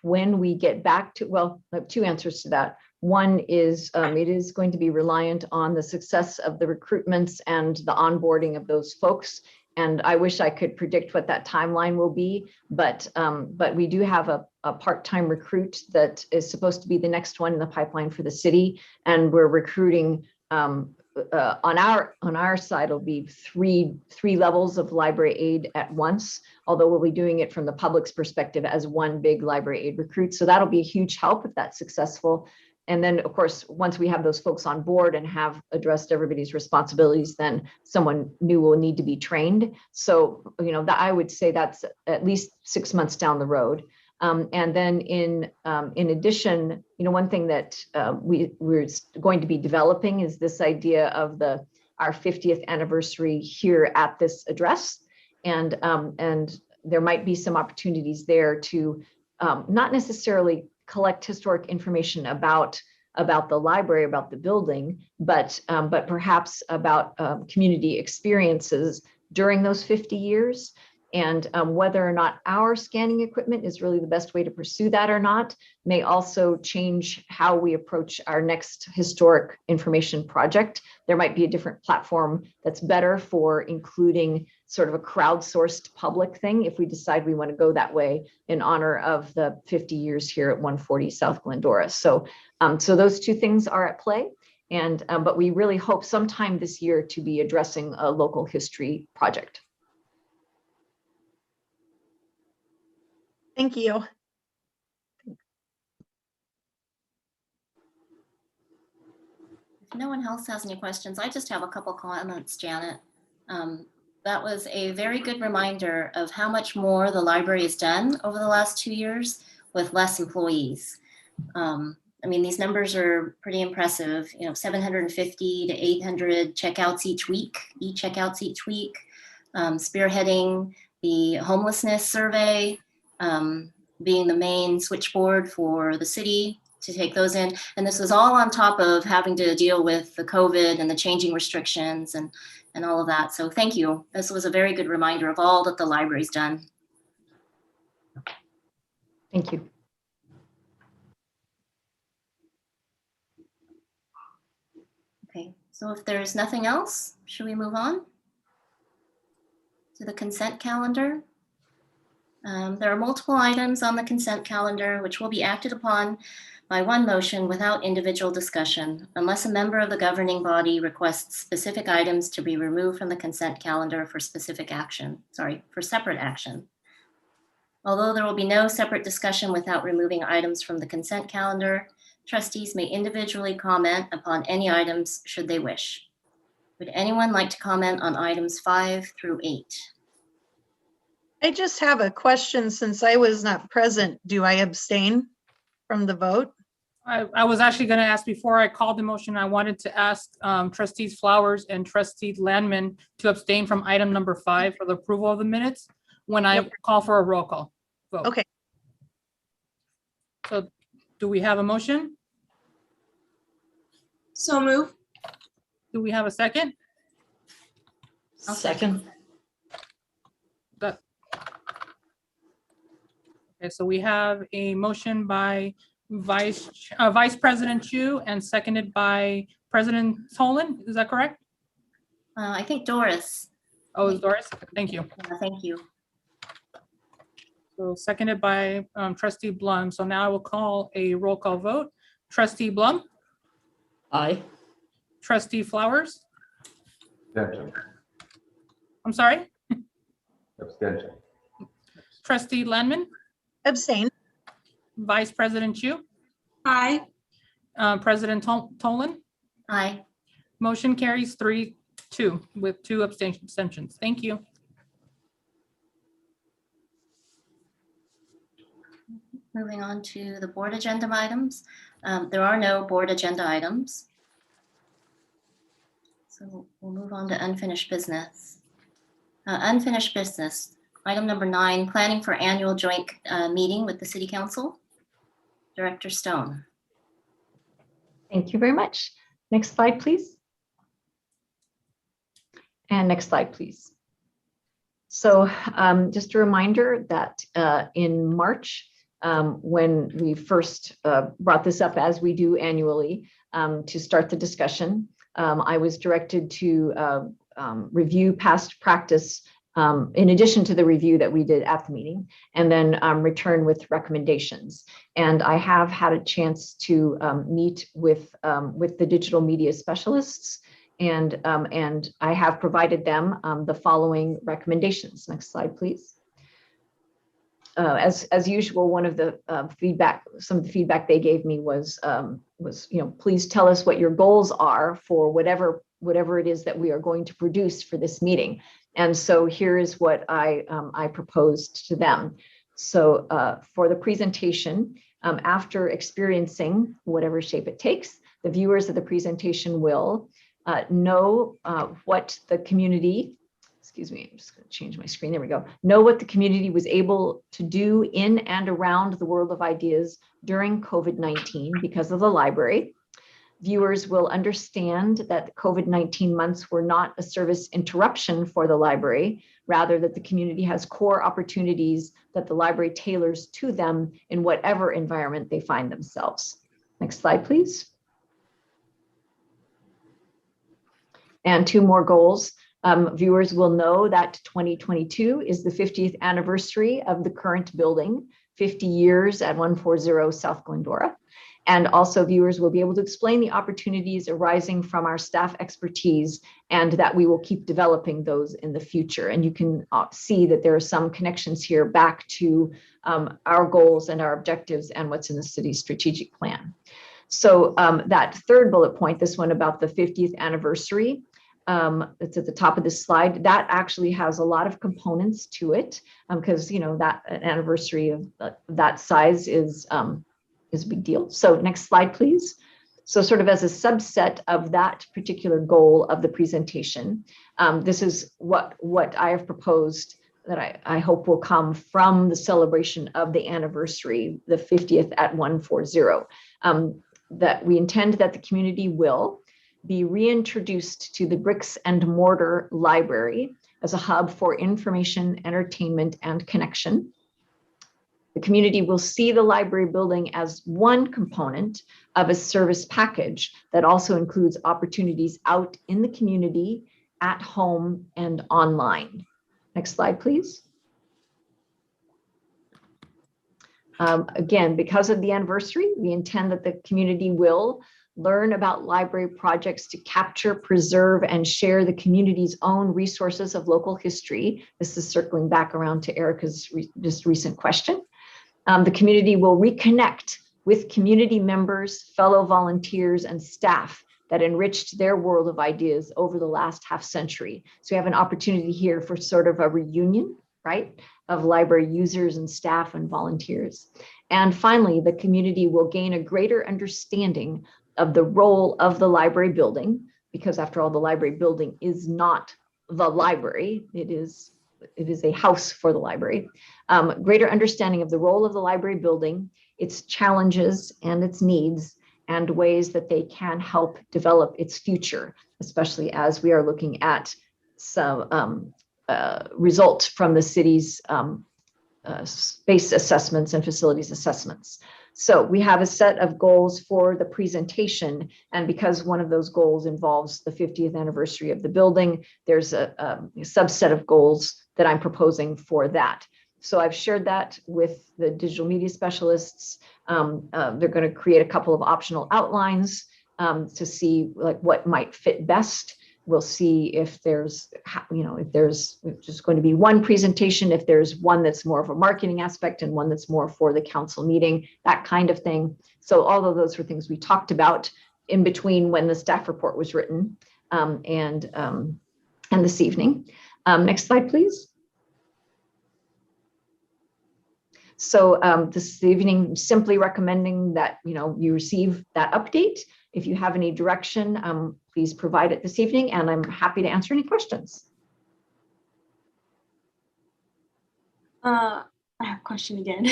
when we get back to, well, I have 2 answers to that. One is it is going to be reliant on the success of the recruitments and the onboarding of those folks. And I wish I could predict what that timeline will be, but we do have a part-time recruit that is supposed to be the next one in the pipeline for the city, and we're recruiting on our side. It'll be three levels of library aid at once, although we'll be doing it from the public's perspective as one big library aid recruit. So that'll be a huge help if that's successful. And then, of course, once we have those folks on board and have addressed everybody's responsibilities, then someone new will need to be trained. So, that I would say that's at least 6 months down the road. And then in addition, one thing that we're going to be developing is this idea of our 50th anniversary here at this address. And there might be some opportunities there to not necessarily collect historic information about the library, about the building, but perhaps about community experiences during those 50 years. And whether or not our scanning equipment is really the best way to pursue that or not may also change how we approach our next historic information project. There might be a different platform that's better for including sort of a crowdsourced public thing if we decide we want to go that way in honor of the 50 years here at 140 South Glendora. So, so those two things are at play. And but we really hope sometime this year to be addressing a local history project. Thank you. If no one else has any questions, I just have a couple comments, Janet. That was a very good reminder of how much more the library has done over the last 2 years with less employees. I mean, these numbers are pretty impressive, 750 to 800 checkouts each week, e-checkouts each week, spearheading the homelessness survey, being the main switchboard for the city to take those in. And this was all on top of having to deal with the COVID and the changing restrictions and all of that. So thank you. This was a very good reminder of all that the library's done. Thank you. Okay, so if there's nothing else, should we move on to the consent calendar? There are multiple items on the consent calendar which will be acted upon by one motion without individual discussion, unless a member of the governing body requests specific items to be removed from the consent calendar for separate action. Although there will be no separate discussion without removing items from the consent calendar, trustees may individually comment upon any items should they wish. Would anyone like to comment on items 5 through 8? I just have a question. Since I was not present, do I abstain from the vote? I was actually going to ask before I called the motion, I wanted to ask trustees Flowers and trustee Landman to abstain from item number 5 for the approval of the minutes when I call for a roll call vote. Okay. So do we have a motion? So move. Do we have a second? Second. Okay, so we have a motion by Vice President Chu and seconded by President Tolan. Is that correct? I think Doris. Oh, it's Doris. Thank you. Thank you. So seconded by Trustee Blum. So now I will call a roll call vote. Trustee Blum, Aye. Trustee Flowers. Abstention. I'm sorry. Abstention. Trustee Landman, Abstain. Vice President Chu, Aye. President Tolan. Aye. Motion carries 3-2 with 2 abstentions. Thank you. Moving on to the board agenda items. There are no board agenda items. So we'll move on to unfinished business. Unfinished business. Item number 9, planning for annual joint meeting with the City Council. Director Stone. Thank you very much. Next slide, please. And next slide, please. So just a reminder that in March, when we first brought this up, as we do annually, to start the discussion, I was directed to review past practice in addition to the review that we did at the meeting, and then return with recommendations. And I have had a chance to meet with the digital media specialists, and I have provided them the following recommendations. Next slide, please. As usual, one of the some of the feedback they gave me was please tell us what your goals are for whatever it is that we are going to produce for this meeting. And so here is what I proposed to them. So for the presentation, after experiencing whatever shape it takes, the viewers of the presentation will know what the community, excuse me, I'm just going to change my screen. There we go. Know what the community was able to do in and around the world of ideas during COVID-19 because of the library. Viewers will understand that the COVID-19 months were not a service interruption for the library, rather that the community has core opportunities that the library tailors to them in whatever environment they find themselves. Next slide, please. And two more goals. Viewers will know that 2022 is the 50th anniversary of the current building, 50 years at 140 South Glendora. And also viewers will be able to explain the opportunities arising from our staff expertise and that we will keep developing those in the future. And you can see that there are some connections here back to our goals and our objectives and what's in the city's strategic plan. So that third bullet point, this one about the 50th anniversary, it's at the top of this slide, that actually has a lot of components to it because, you know, that an anniversary of that size is a big deal. So next slide, please. So sort of as a subset of that particular goal of the presentation, this is what I have proposed that I hope will come from the celebration of the anniversary, the 50th at 140, that we intend that the community will be reintroduced to the bricks and mortar library as a hub for information, entertainment, and connection. The community will see the library building as one component of a service package that also includes opportunities out in the community, at home, and online. Next slide, please. Again, because of the anniversary, we intend that the community will learn about library projects to capture, preserve, and share the community's own resources of local history. This is circling back around to Erica's just recent question. The community will reconnect with community members, fellow volunteers, and staff that enriched their world of ideas over the last half century. So we have an opportunity here for sort of a reunion, right, of library users and staff and volunteers. And finally, the community will gain a greater understanding of the role of the library building, because after all, the library building is not the library, it is a house for the library. Greater understanding of the role of the library building, its challenges and its needs, and ways that they can help develop its future, especially as we are looking at some results from the city's space assessments and facilities assessments. So we have a set of goals for the presentation, and because one of those goals involves the 50th anniversary of the building, there's a subset of goals that I'm proposing for that. So I've shared that with the digital media specialists. They're going to create a couple of optional outlines to see like what might fit best. We'll see if there's, if there's just going to be one presentation, if there's one that's more of a marketing aspect and one that's more for the council meeting, that kind of thing. So all of those were things we talked about in between when the staff report was written and this evening. Next slide, please. So this evening, simply recommending that you receive that update. If you have any direction, please provide it this evening, and I'm happy to answer any questions. I have a question again.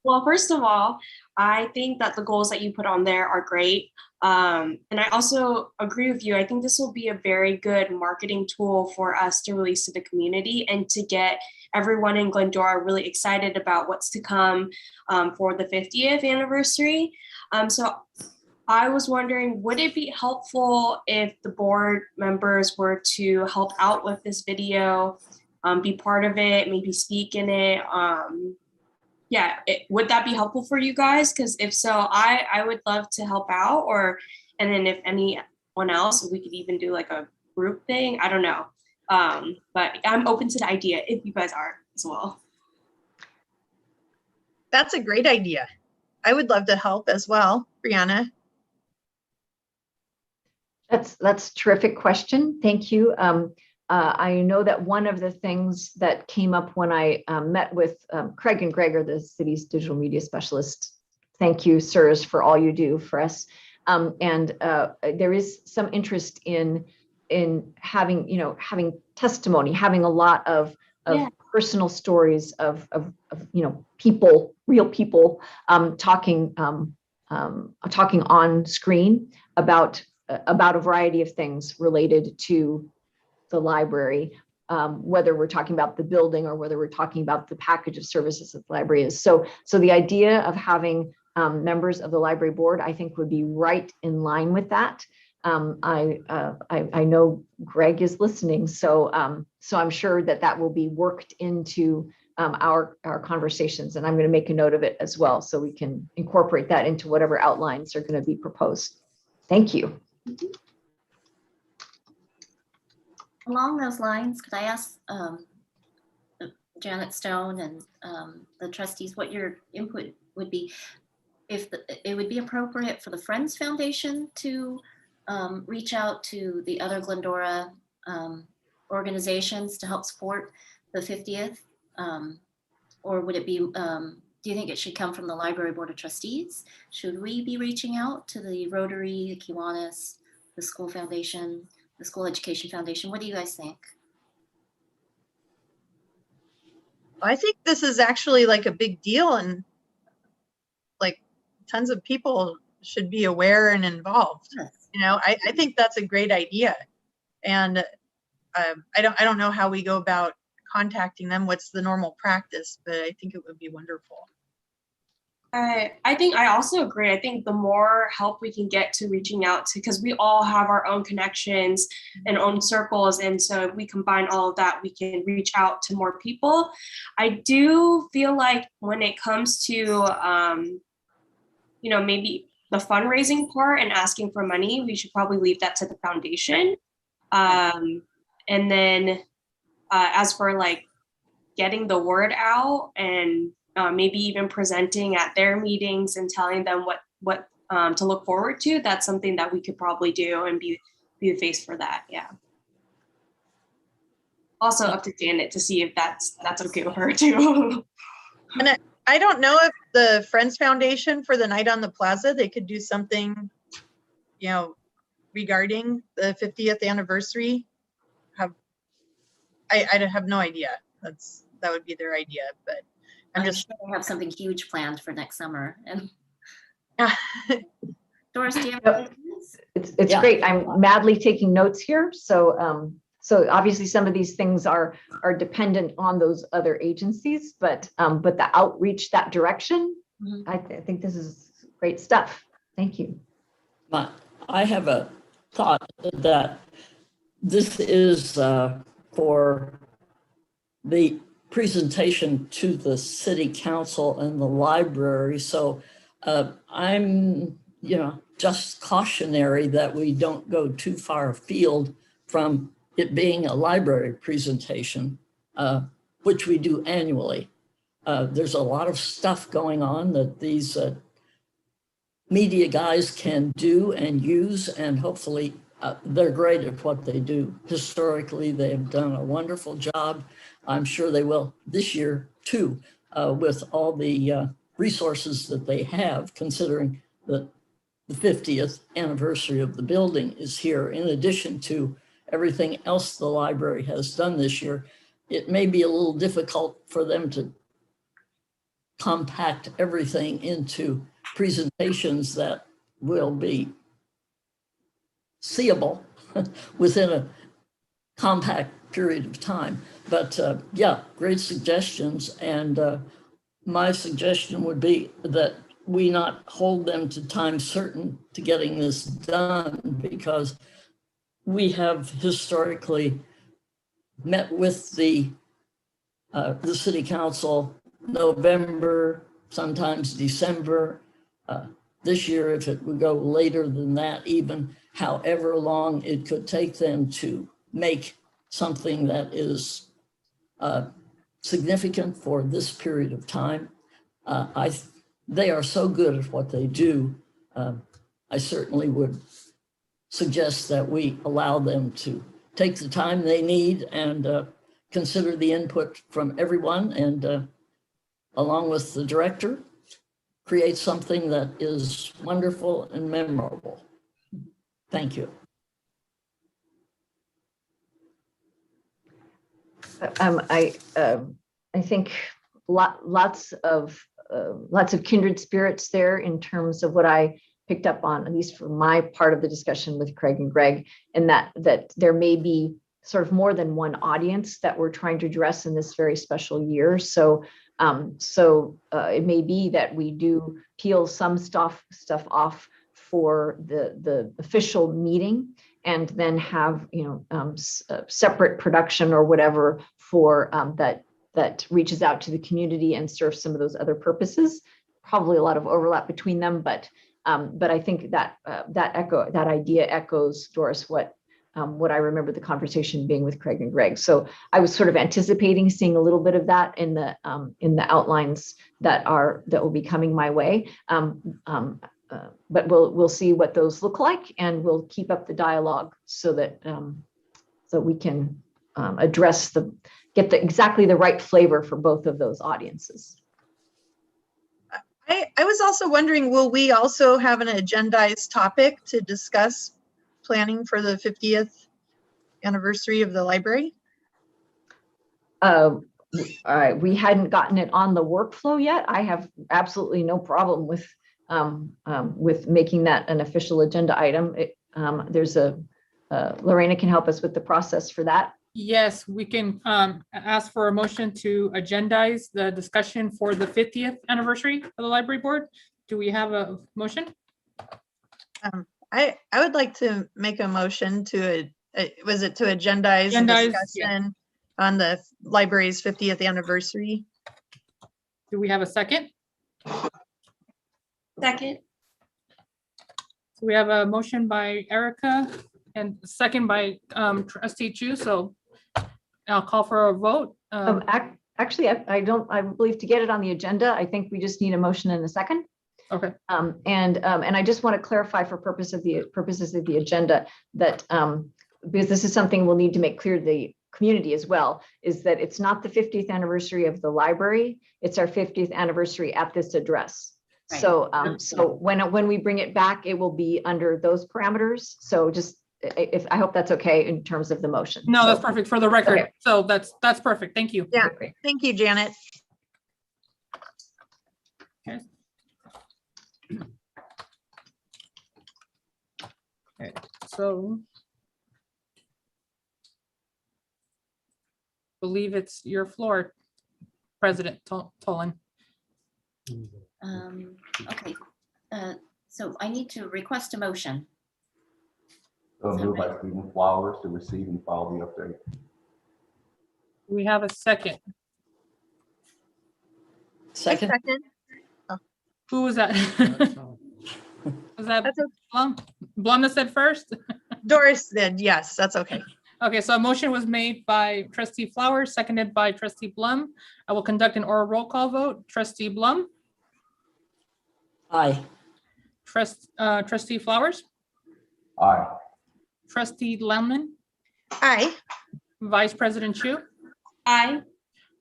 Well, first of all, I think that the goals that you put on there are great. And I also agree with you. I think this will be a very good marketing tool for us to release to the community and to get everyone in Glendora really excited about what's to come for the 50th anniversary. So I was wondering, would it be helpful if the board members were to help out with this video, be part of it, maybe speak in it? Would that be helpful for you guys? Because if so, I would love to help out, and then if anyone else, we could even do like a group thing. I don't know. But I'm open to the idea if you guys are as well. That's a great idea. I would love to help as well, Brianna. That's a terrific question. Thank you. I know that one of the things that came up when I met with Craig and Greg, are the city's digital media specialists. Thank you, sirs, for all you do for us. And there is some interest in having testimony, having a lot of personal stories of people, real people talking on screen about a variety of things related to the library, whether we're talking about the building or whether we're talking about the package of services that the library is. So the idea of having members of the library board, I think, would be right in line with that. I know Greg is listening, so I'm sure that will be worked into our conversations, and I'm going to make a note of it as well, so we can incorporate that into whatever outlines are going to be proposed. Thank you. Along those lines, could I ask Janet Stone and the trustees what your input would be? If it would be appropriate for the Friends Foundation to reach out to the other Glendora organizations to help support the 50th? Or would it be, do you think it should come from the Library Board of Trustees? Should we be reaching out to the Rotary, the Kiwanis, the School Foundation, the School Education Foundation? What do you guys think? I think this is actually like a big deal, and like tons of people should be aware and involved. Yes. You know, I think that's a great idea. And I don't know how we go about contacting them. What's the normal practice, but I think it would be wonderful. I think I also agree. I think the more help we can get to reaching out to, because we all have our own connections and own circles. And so if we combine all of that, we can reach out to more people. I do feel like when it comes to, you know, maybe the fundraising part and asking for money, we should probably leave that to the foundation. And then as for like getting the word out and maybe even presenting at their meetings and telling them what to look forward to, that's something that we could probably do and be the face for that. Yeah. Also up to Janet to see if that's okay with her too. And I don't know if the Friends Foundation for the Night on the Plaza, they could do something, you know, regarding the 50th anniversary. I have no idea. That would be their idea, but I'm just sure they have something huge planned for next summer. And Doris, do you have ideas? It's great. I'm madly taking notes here. So obviously some of these things are dependent on those other agencies, but the outreach that direction, I think this is great stuff. Thank you. I have a thought that this is for the presentation to the city council and the library. So I'm, just cautionary that we don't go too far afield from it being a library presentation, which we do annually. There's a lot of stuff going on that these media guys can do and use, and hopefully they're great at what they do. Historically, they have done a wonderful job. I'm sure they will this year too, with all the resources that they have, considering that the 50th anniversary of the building is here. In addition to everything else the library has done this year, it may be a little difficult for them to compact everything into presentations that will be seeable within a compact period of time. But yeah, great suggestions. And my suggestion would be that we not hold them to time certain to getting this done, because we have historically met with the city council November, sometimes December. This year, if it would go later than that, even however long it could take them to make something that is significant for this period of time. They are so good at what they do. I certainly would suggest that we allow them to take the time they need and consider the input from everyone, and along with the director, create something that is wonderful and memorable. Thank you. I think lots of kindred spirits there in terms of what I picked up on, at least for my part of the discussion with Craig and Greg, and that there may be sort of more than one audience that we're trying to address in this very special year. So it may be that we do peel some stuff off for the official meeting, and then have separate production or whatever for that reaches out to the community and serves some of those other purposes. Probably a lot of overlap between them, but I think that that idea echoes, Doris, what I remember the conversation being with Craig and Greg. So I was sort of anticipating seeing a little bit of that in the outlines that will be coming my way. But we'll see what those look like, and we'll keep up the dialogue so that we can address get exactly the right flavor for both of those audiences. I was also wondering, will we also have an agendized topic to discuss planning for the 50th anniversary of the library? We hadn't gotten it on the workflow yet. I have absolutely no problem with making that an official agenda item. There's Lorena can help us with the process for that. Yes, we can ask for a motion to agendize the discussion for the 50th anniversary of the library board. Do we have a motion? I would like to make a motion to agendize the discussion on the library's 50th anniversary. Do we have a second? Second. So we have a motion by Erica and second by Trustee Chu. So I'll call for a vote. Actually, I believe to get it on the agenda, I think we just need a motion and a second. Okay. And I just want to clarify for purposes of the agenda that because this is something we'll need to make clear to the community as well, is that it's not the 50th anniversary of the library, it's our 50th anniversary at this address. Right. So when we bring it back, it will be under those parameters. So just I hope that's okay in terms of the motion. No, that's perfect for the record. Okay. So that's perfect. Thank you. Yeah. Thank you, Janet. Okay. Okay. So believe it's your floor, President Tolan. Okay, so I need to request a motion. So moved by Stephen Flowers to receive and file the update. We have a second. Second. Who was that? Was that Blum? Blum that said first? Doris did, yes, that's okay. Okay, so a motion was made by Trustee Flowers, seconded by Trustee Blum. I will conduct an oral roll call vote. Trustee Blum? Aye. Trustee Flowers? Aye. Trustee Lemon? Aye. Vice President Chu? Aye.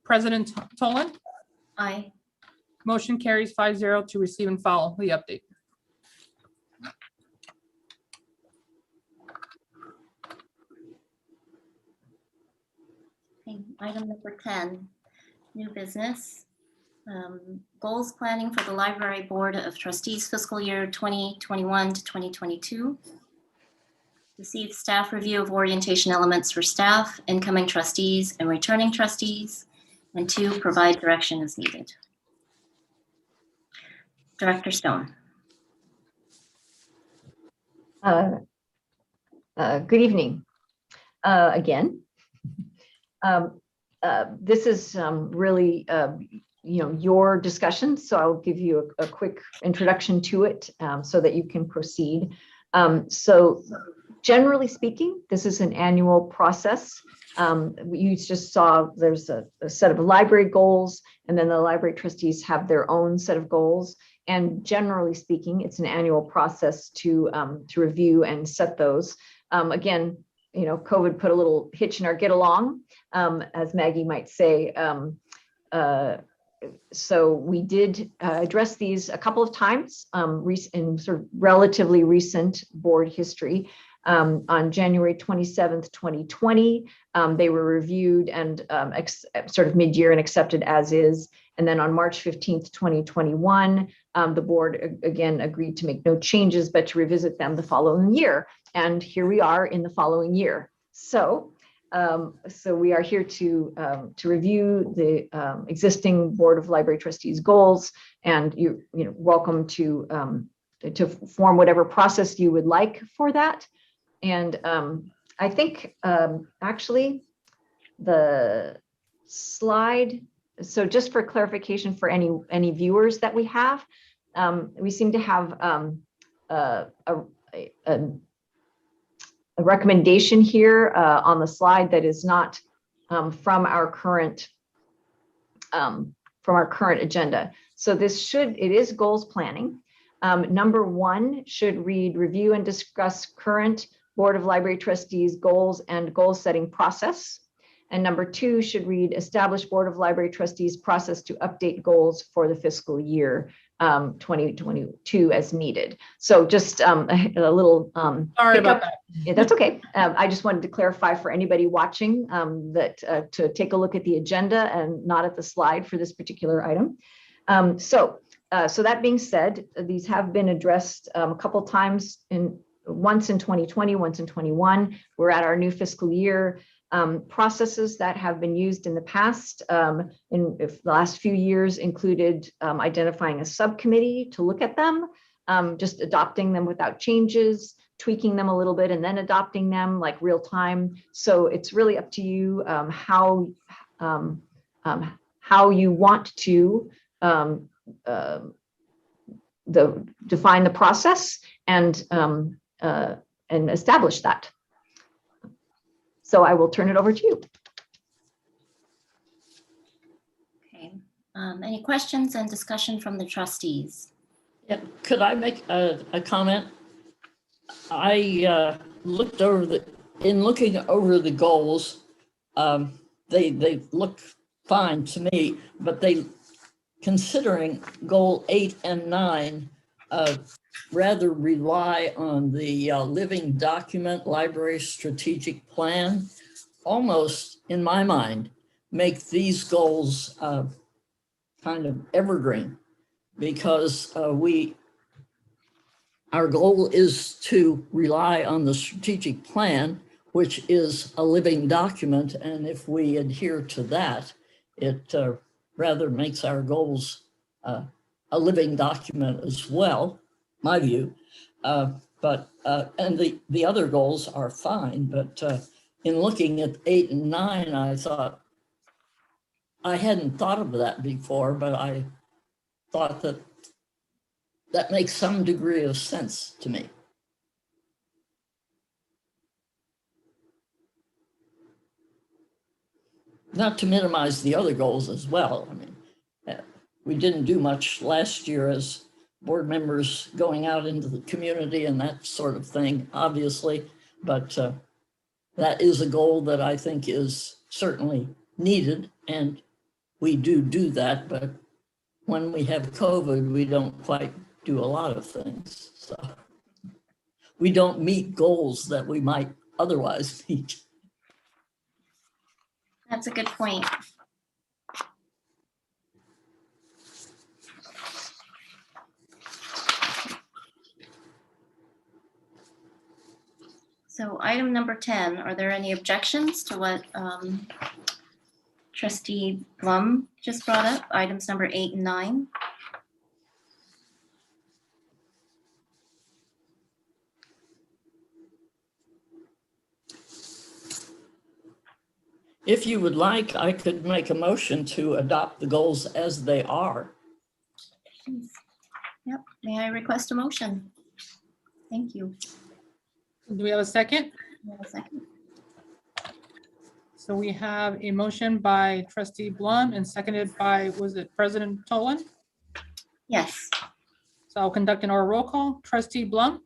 President Tolan? Aye. Motion carries 5-0 to receive and file the update. Okay, item number 10, new business. Goals planning for the Library Board of Trustees fiscal year 2021 to 2022. Receive staff review of orientation elements for staff, incoming trustees, and returning trustees. And 2, provide direction as needed. Director Stone. Good evening again. This is really your discussion, so I'll give you a quick introduction to it so that you can proceed. So generally speaking, this is an annual process. You just saw there's a set of library goals, and then the library trustees have their own set of goals. And generally speaking, it's an annual process to review and set those. Again, COVID put a little hitch in our get along, as Maggie might say. So we did address these a couple of times in sort of relatively recent board history. On January 27th, 2020, they were reviewed and sort of mid-year and accepted as is. And then on March 15th, 2021, the board again agreed to make no changes, but to revisit them the following year. And here we are in the following year. So So we are here to review the existing Board of Library Trustees goals, and you know, welcome to form whatever process you would like for that. And I think actually the slide, so just for clarification for any viewers that we have, we seem to have a recommendation here on the slide that is not from our current agenda. So it is goals planning. Number 1 should read review and discuss current Board of Library Trustees goals and goal setting process. And number 2 should read establish Board of Library Trustees process to update goals for the fiscal year 2022 as needed. So just a little Sorry about that. Yeah, that's okay. I just wanted to clarify for anybody watching that to take a look at the agenda and not at the slide for this particular item. So that being said, these have been addressed a couple times, once in 2020, once in 21. We're at our new fiscal year. Processes that have been used in the past in the last few years included identifying a subcommittee to look at them, just adopting them without changes, tweaking them a little bit, and then adopting them like real time. So it's really up to you how you want to define the process and establish that. So I will turn it over to you. Okay. Any questions and discussion from the trustees? Yeah, could I make a comment? I looked over in looking over the goals, they look fine to me, but considering goal 8 and 9, rather rely on the living document library strategic plan, almost in my mind, make these goals kind of evergreen, because our goal is to rely on the strategic plan, which is a living document. And if we adhere to that, it rather makes our goals a living document as well, my view. And the other goals are fine, but in looking at 8 and 9, I thought, I hadn't thought of that before, but I thought that makes some degree of sense to me. Not to minimize the other goals as well. I mean, we didn't do much last year as board members going out into the community and that sort of thing, obviously, but that is a goal that I think is certainly needed, and we do that, but when we have COVID, we don't quite do a lot of things. So we don't meet goals that we might otherwise meet. That's a good point. So item number 10, are there any objections to what Trustee Blum just brought up, items number 8 and 9? If you would like, I could make a motion to adopt the goals as they are. Yep, may I request a motion? Thank you. Do we have a second? We have a second. So we have a motion by Trustee Blum and seconded by, was it President Tolan? Yes. So I'll conduct an oral roll call. Trustee Blum?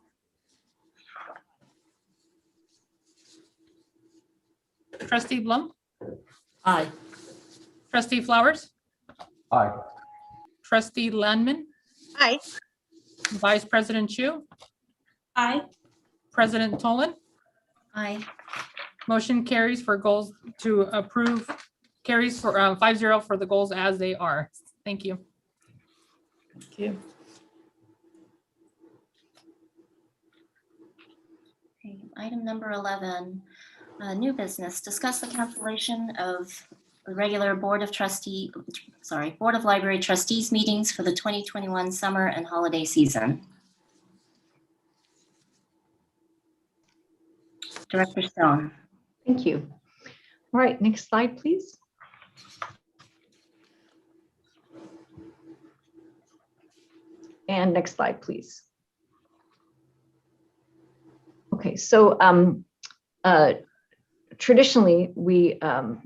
Trustee Blum? Aye. Trustee Flowers? Aye. Trustee Landman? Aye. Vice President Chu? Aye. President Tolan? Aye. Motion carries for goals to approve, carries for 5-0 for the goals as they are. Thank you. Thank you. Okay, item number 11. New business, discuss the cancellation of the regular Board of Library Trustees meetings for the 2021 summer and holiday season. Director Stone. Thank you. All right, next slide, please. And next slide, please. Okay, so traditionally, we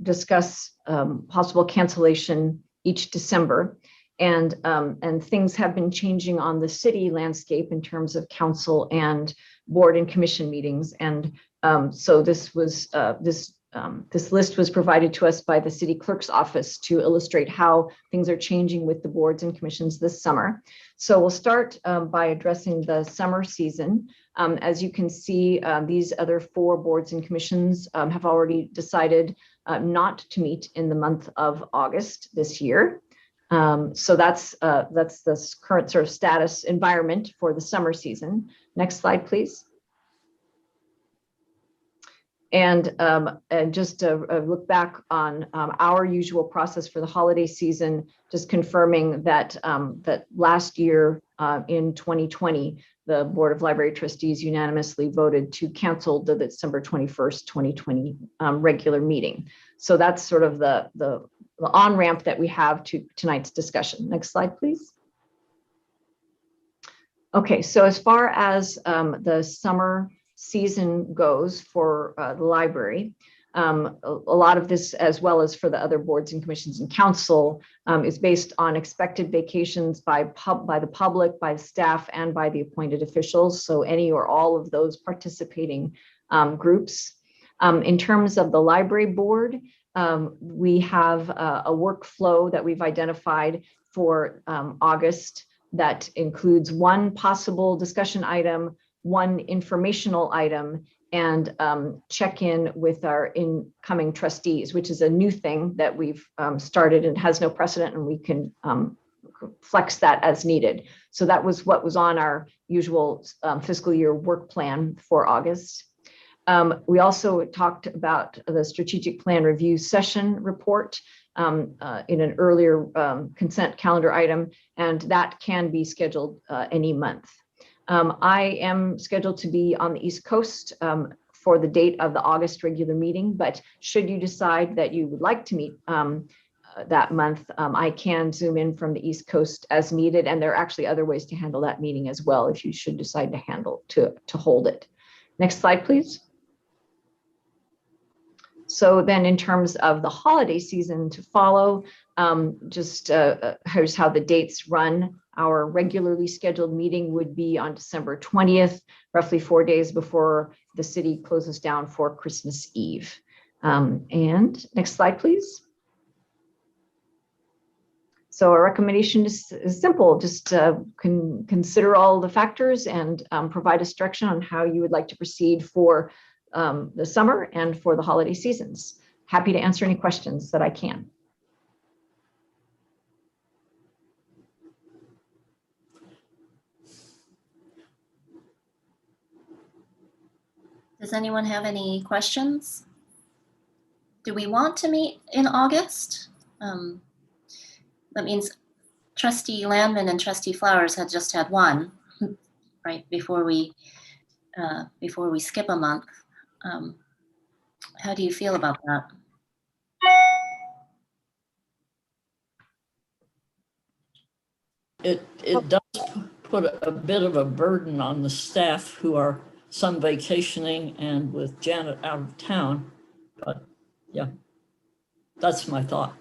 discuss possible cancellation each December, and things have been changing on the city landscape in terms of council and board and commission meetings. And so this list was provided to us by the city clerk's office to illustrate how things are changing with the boards and commissions this summer. So we'll start by addressing the summer season. As you can see, these other 4 boards and commissions have already decided not to meet in the month of August this year. So that's the current sort of status environment for the summer season. Next slide, please. And just a look back on our usual process for the holiday season, just confirming that last year in 2020, the Board of Library Trustees unanimously voted to cancel the December 21st, 2020 regular meeting. So that's sort of the on-ramp that we have to tonight's discussion. Next slide, please. Okay, so as far as the summer season goes for the library, a lot of this, as well as for the other boards and commissions and council, is based on expected vacations by the public, by staff, and by the appointed officials. So any or all of those participating groups. In terms of the library board, we have a workflow that we've identified for August that includes 1 possible discussion item, 1 informational item, and check-in with our incoming trustees, which is a new thing that we've started and has no precedent, and we can flex that as needed. So that was what was on our usual fiscal year work plan for August. We also talked about the strategic plan review session report in an earlier consent calendar item, and that can be scheduled any month. I am scheduled to be on the East Coast for the date of the August regular meeting, but should you decide that you would like to meet that month, I can zoom in from the East Coast as needed, and there are actually other ways to handle that meeting as well if you should decide to hold it. Next slide, please. So then in terms of the holiday season to follow, here's how the dates run. Our regularly scheduled meeting would be on December 20th, roughly 4 days before the city closes down for Christmas Eve. And next slide, please. So our recommendation is simple, just consider all the factors and provide us direction on how you would like to proceed for the summer and for the holiday seasons. Happy to answer any questions that I can. Does anyone have any questions? Do we want to meet in August? That means Trustee Landman and Trustee Flowers had just had one, right, before we skip a month. How do you feel about that? It does put a bit of a burden on the staff who are some vacationing and with Janet out of town, but yeah, that's my thought.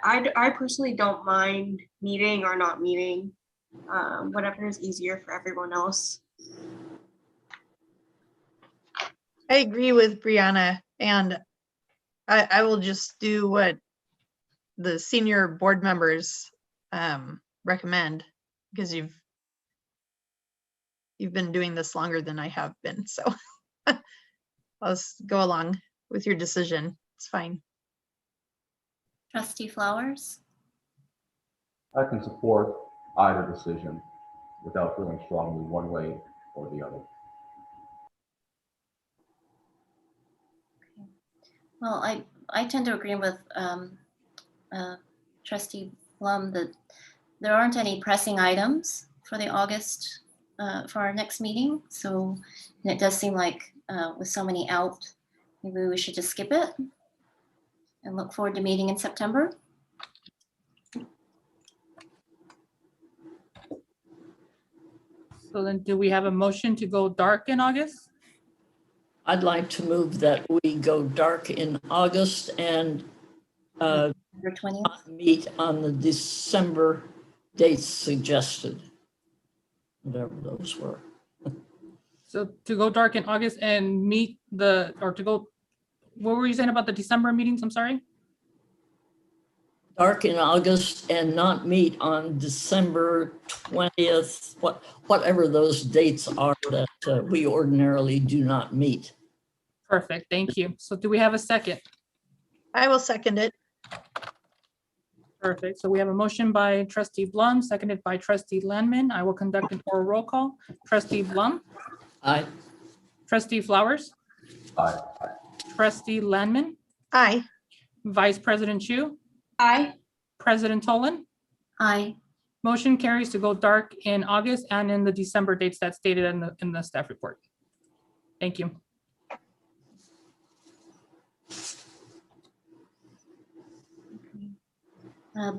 I personally don't mind meeting or not meeting, whatever is easier for everyone else. I agree with Brianna, and I will just do what the senior board members recommend, because you've been doing this longer than I have been, so I'll just go along with your decision. It's fine. Trustee Flowers? I can support either decision. without feeling strongly one way or the other. Well, I tend to agree with Trustee Plum that there aren't any pressing items for the August, for our next meeting. So and it does seem like with so many out, maybe we should just skip it and look forward to meeting in September. So then do we have a motion to go dark in August? I'd like to move that we go dark in August and September 20th. meet on the December dates suggested, whatever those were. So to go dark in August and meet or to go, what were you saying about the December meetings? I'm sorry. Dark in August and not meet on December 20th, whatever those dates are that we ordinarily do not meet. Perfect, thank you. So do we have a second? I will second it. Perfect. So we have a motion by Trustee Blum, seconded by Trustee Landman. I will conduct an oral roll call. Trustee Blum, Aye. Trustee Flowers, Aye. Trustee Landman, Aye. Vice President Chu, Aye. President Tolan. Aye. Motion carries to go dark in August and in the December dates that's stated in the staff report. Thank you.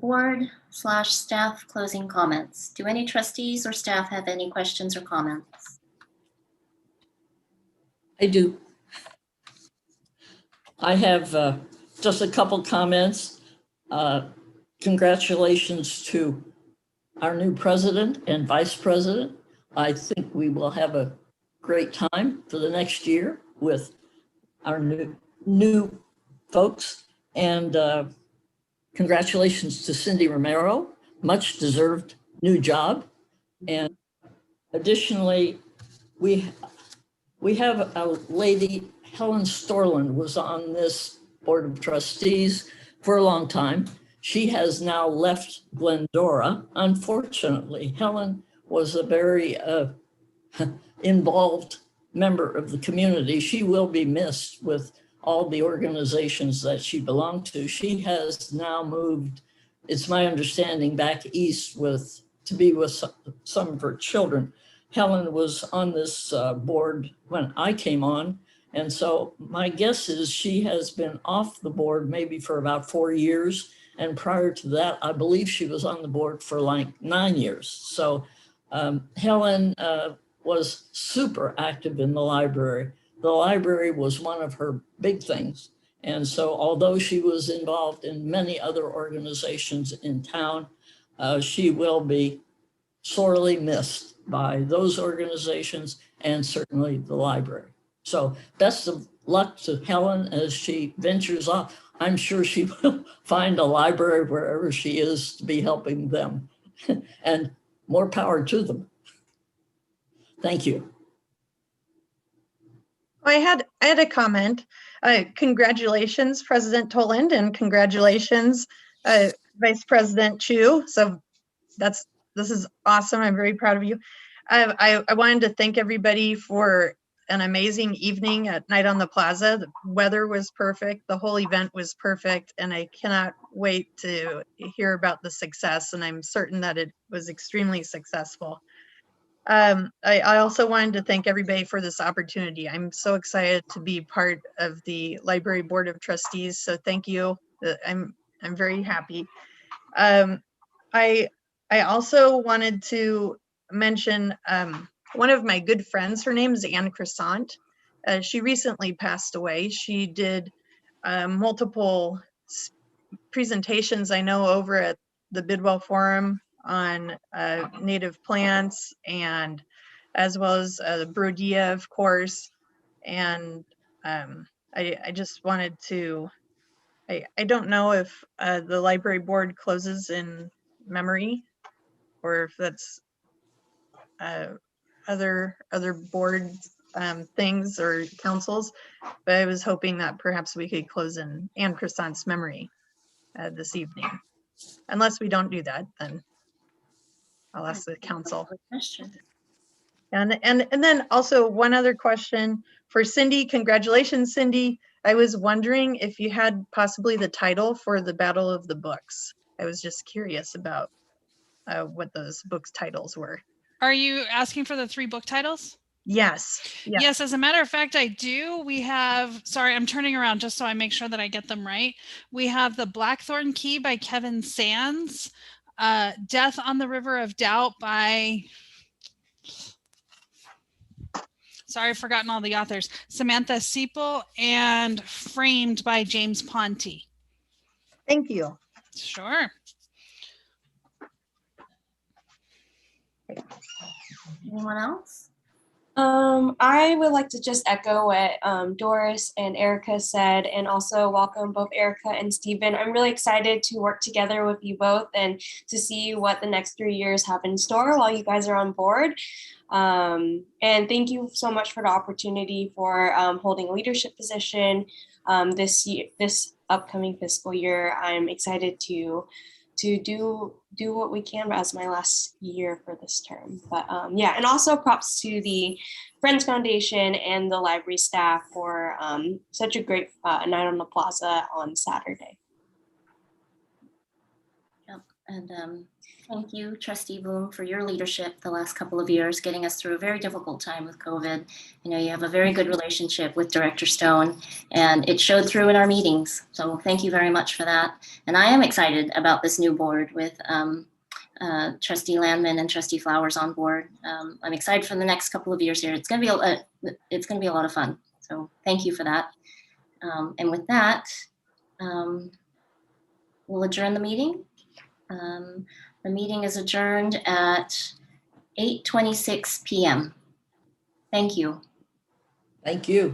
Board/staff closing comments. Do any trustees or staff have any questions or comments? I do. I have just a couple comments. Congratulations to our new president and vice president. I think we will have a great time for the next year with our new folks. And congratulations to Cindy Romero, much deserved new job. And additionally, we have a lady, Helen Storland, was on this board of trustees for a long time. She has now left Glendora. Unfortunately, Helen was a very involved member of the community. She will be missed with all the organizations that she belonged to. She has now moved, it's my understanding, back east to be with some of her children. Helen was on this board when I came on. And so my guess is she has been off the board maybe for about 4 years. And prior to that, I believe she was on the board for like 9 years. So Helen was super active in the library. The library was one of her big things. And so although she was involved in many other organizations in town, she will be sorely missed by those organizations and certainly the library. So best of luck to Helen as she ventures off. I'm sure she will find a library wherever she is to be helping them and more power to them. Thank you. I had a comment. Congratulations, President Toland, and congratulations, Vice President Chu. So this is awesome. I'm very proud of you. I wanted to thank everybody for an amazing evening at Night on the Plaza. The weather was perfect. The whole event was perfect. And I cannot wait to hear about the success. And I'm certain that it was extremely successful. I also wanted to thank everybody for this opportunity. I'm so excited to be part of the Library Board of Trustees. So thank you. I'm very happy. I also wanted to mention one of my good friends. Her name is Anne Croissant. She recently passed away. She did multiple presentations, I know, over at the Bidwell Forum on native plants, and as well as Brodia, of course. And I just wanted to, I don't know if the library board closes in memory or if that's other board things or councils, but I was hoping that perhaps we could close in Anne Croissant's memory this evening. Unless we don't do that, then I'll ask the council. Good question. And then also one other question for Cindy. Congratulations, Cindy. I was wondering if you had possibly the title for the Battle of the Books. I was just curious about what those books titles were. Are you asking for the 3 book titles? Yes. Yes, as a matter of fact, I do. We have, sorry, I'm turning around just so I make sure that I get them right. We have The Blackthorn Key by Kevin Sands, Death on the River of Doubt by, sorry, I've forgotten all the authors, Samantha Seipel, and Framed by James Ponty. Thank you. Sure. Anyone else? I would like to just echo what Doris and Erica said, and also welcome both Erica and Stephen. I'm really excited to work together with you both and to see what the next 3 years have in store while you guys are on board. And thank you so much for the opportunity for holding a leadership position this upcoming fiscal year. I'm excited to do what we can as my last year for this term. But yeah, and also props to the Friends Foundation and the library staff for such a great night on the plaza on Saturday. Yep. And thank you, Trustee Boone, for your leadership the last couple of years, getting us through a very difficult time with COVID. You know, you have a very good relationship with Director Stone, and it showed through in our meetings. So thank you very much for that. And I am excited about this new board with Trustee Landman and Trustee Flowers on board. I'm excited for the next couple of years here. It's going to be a lot of fun. So thank you for that. And with that, we'll adjourn the meeting. The meeting is adjourned at 8:26 p.m. Thank you. Thank you.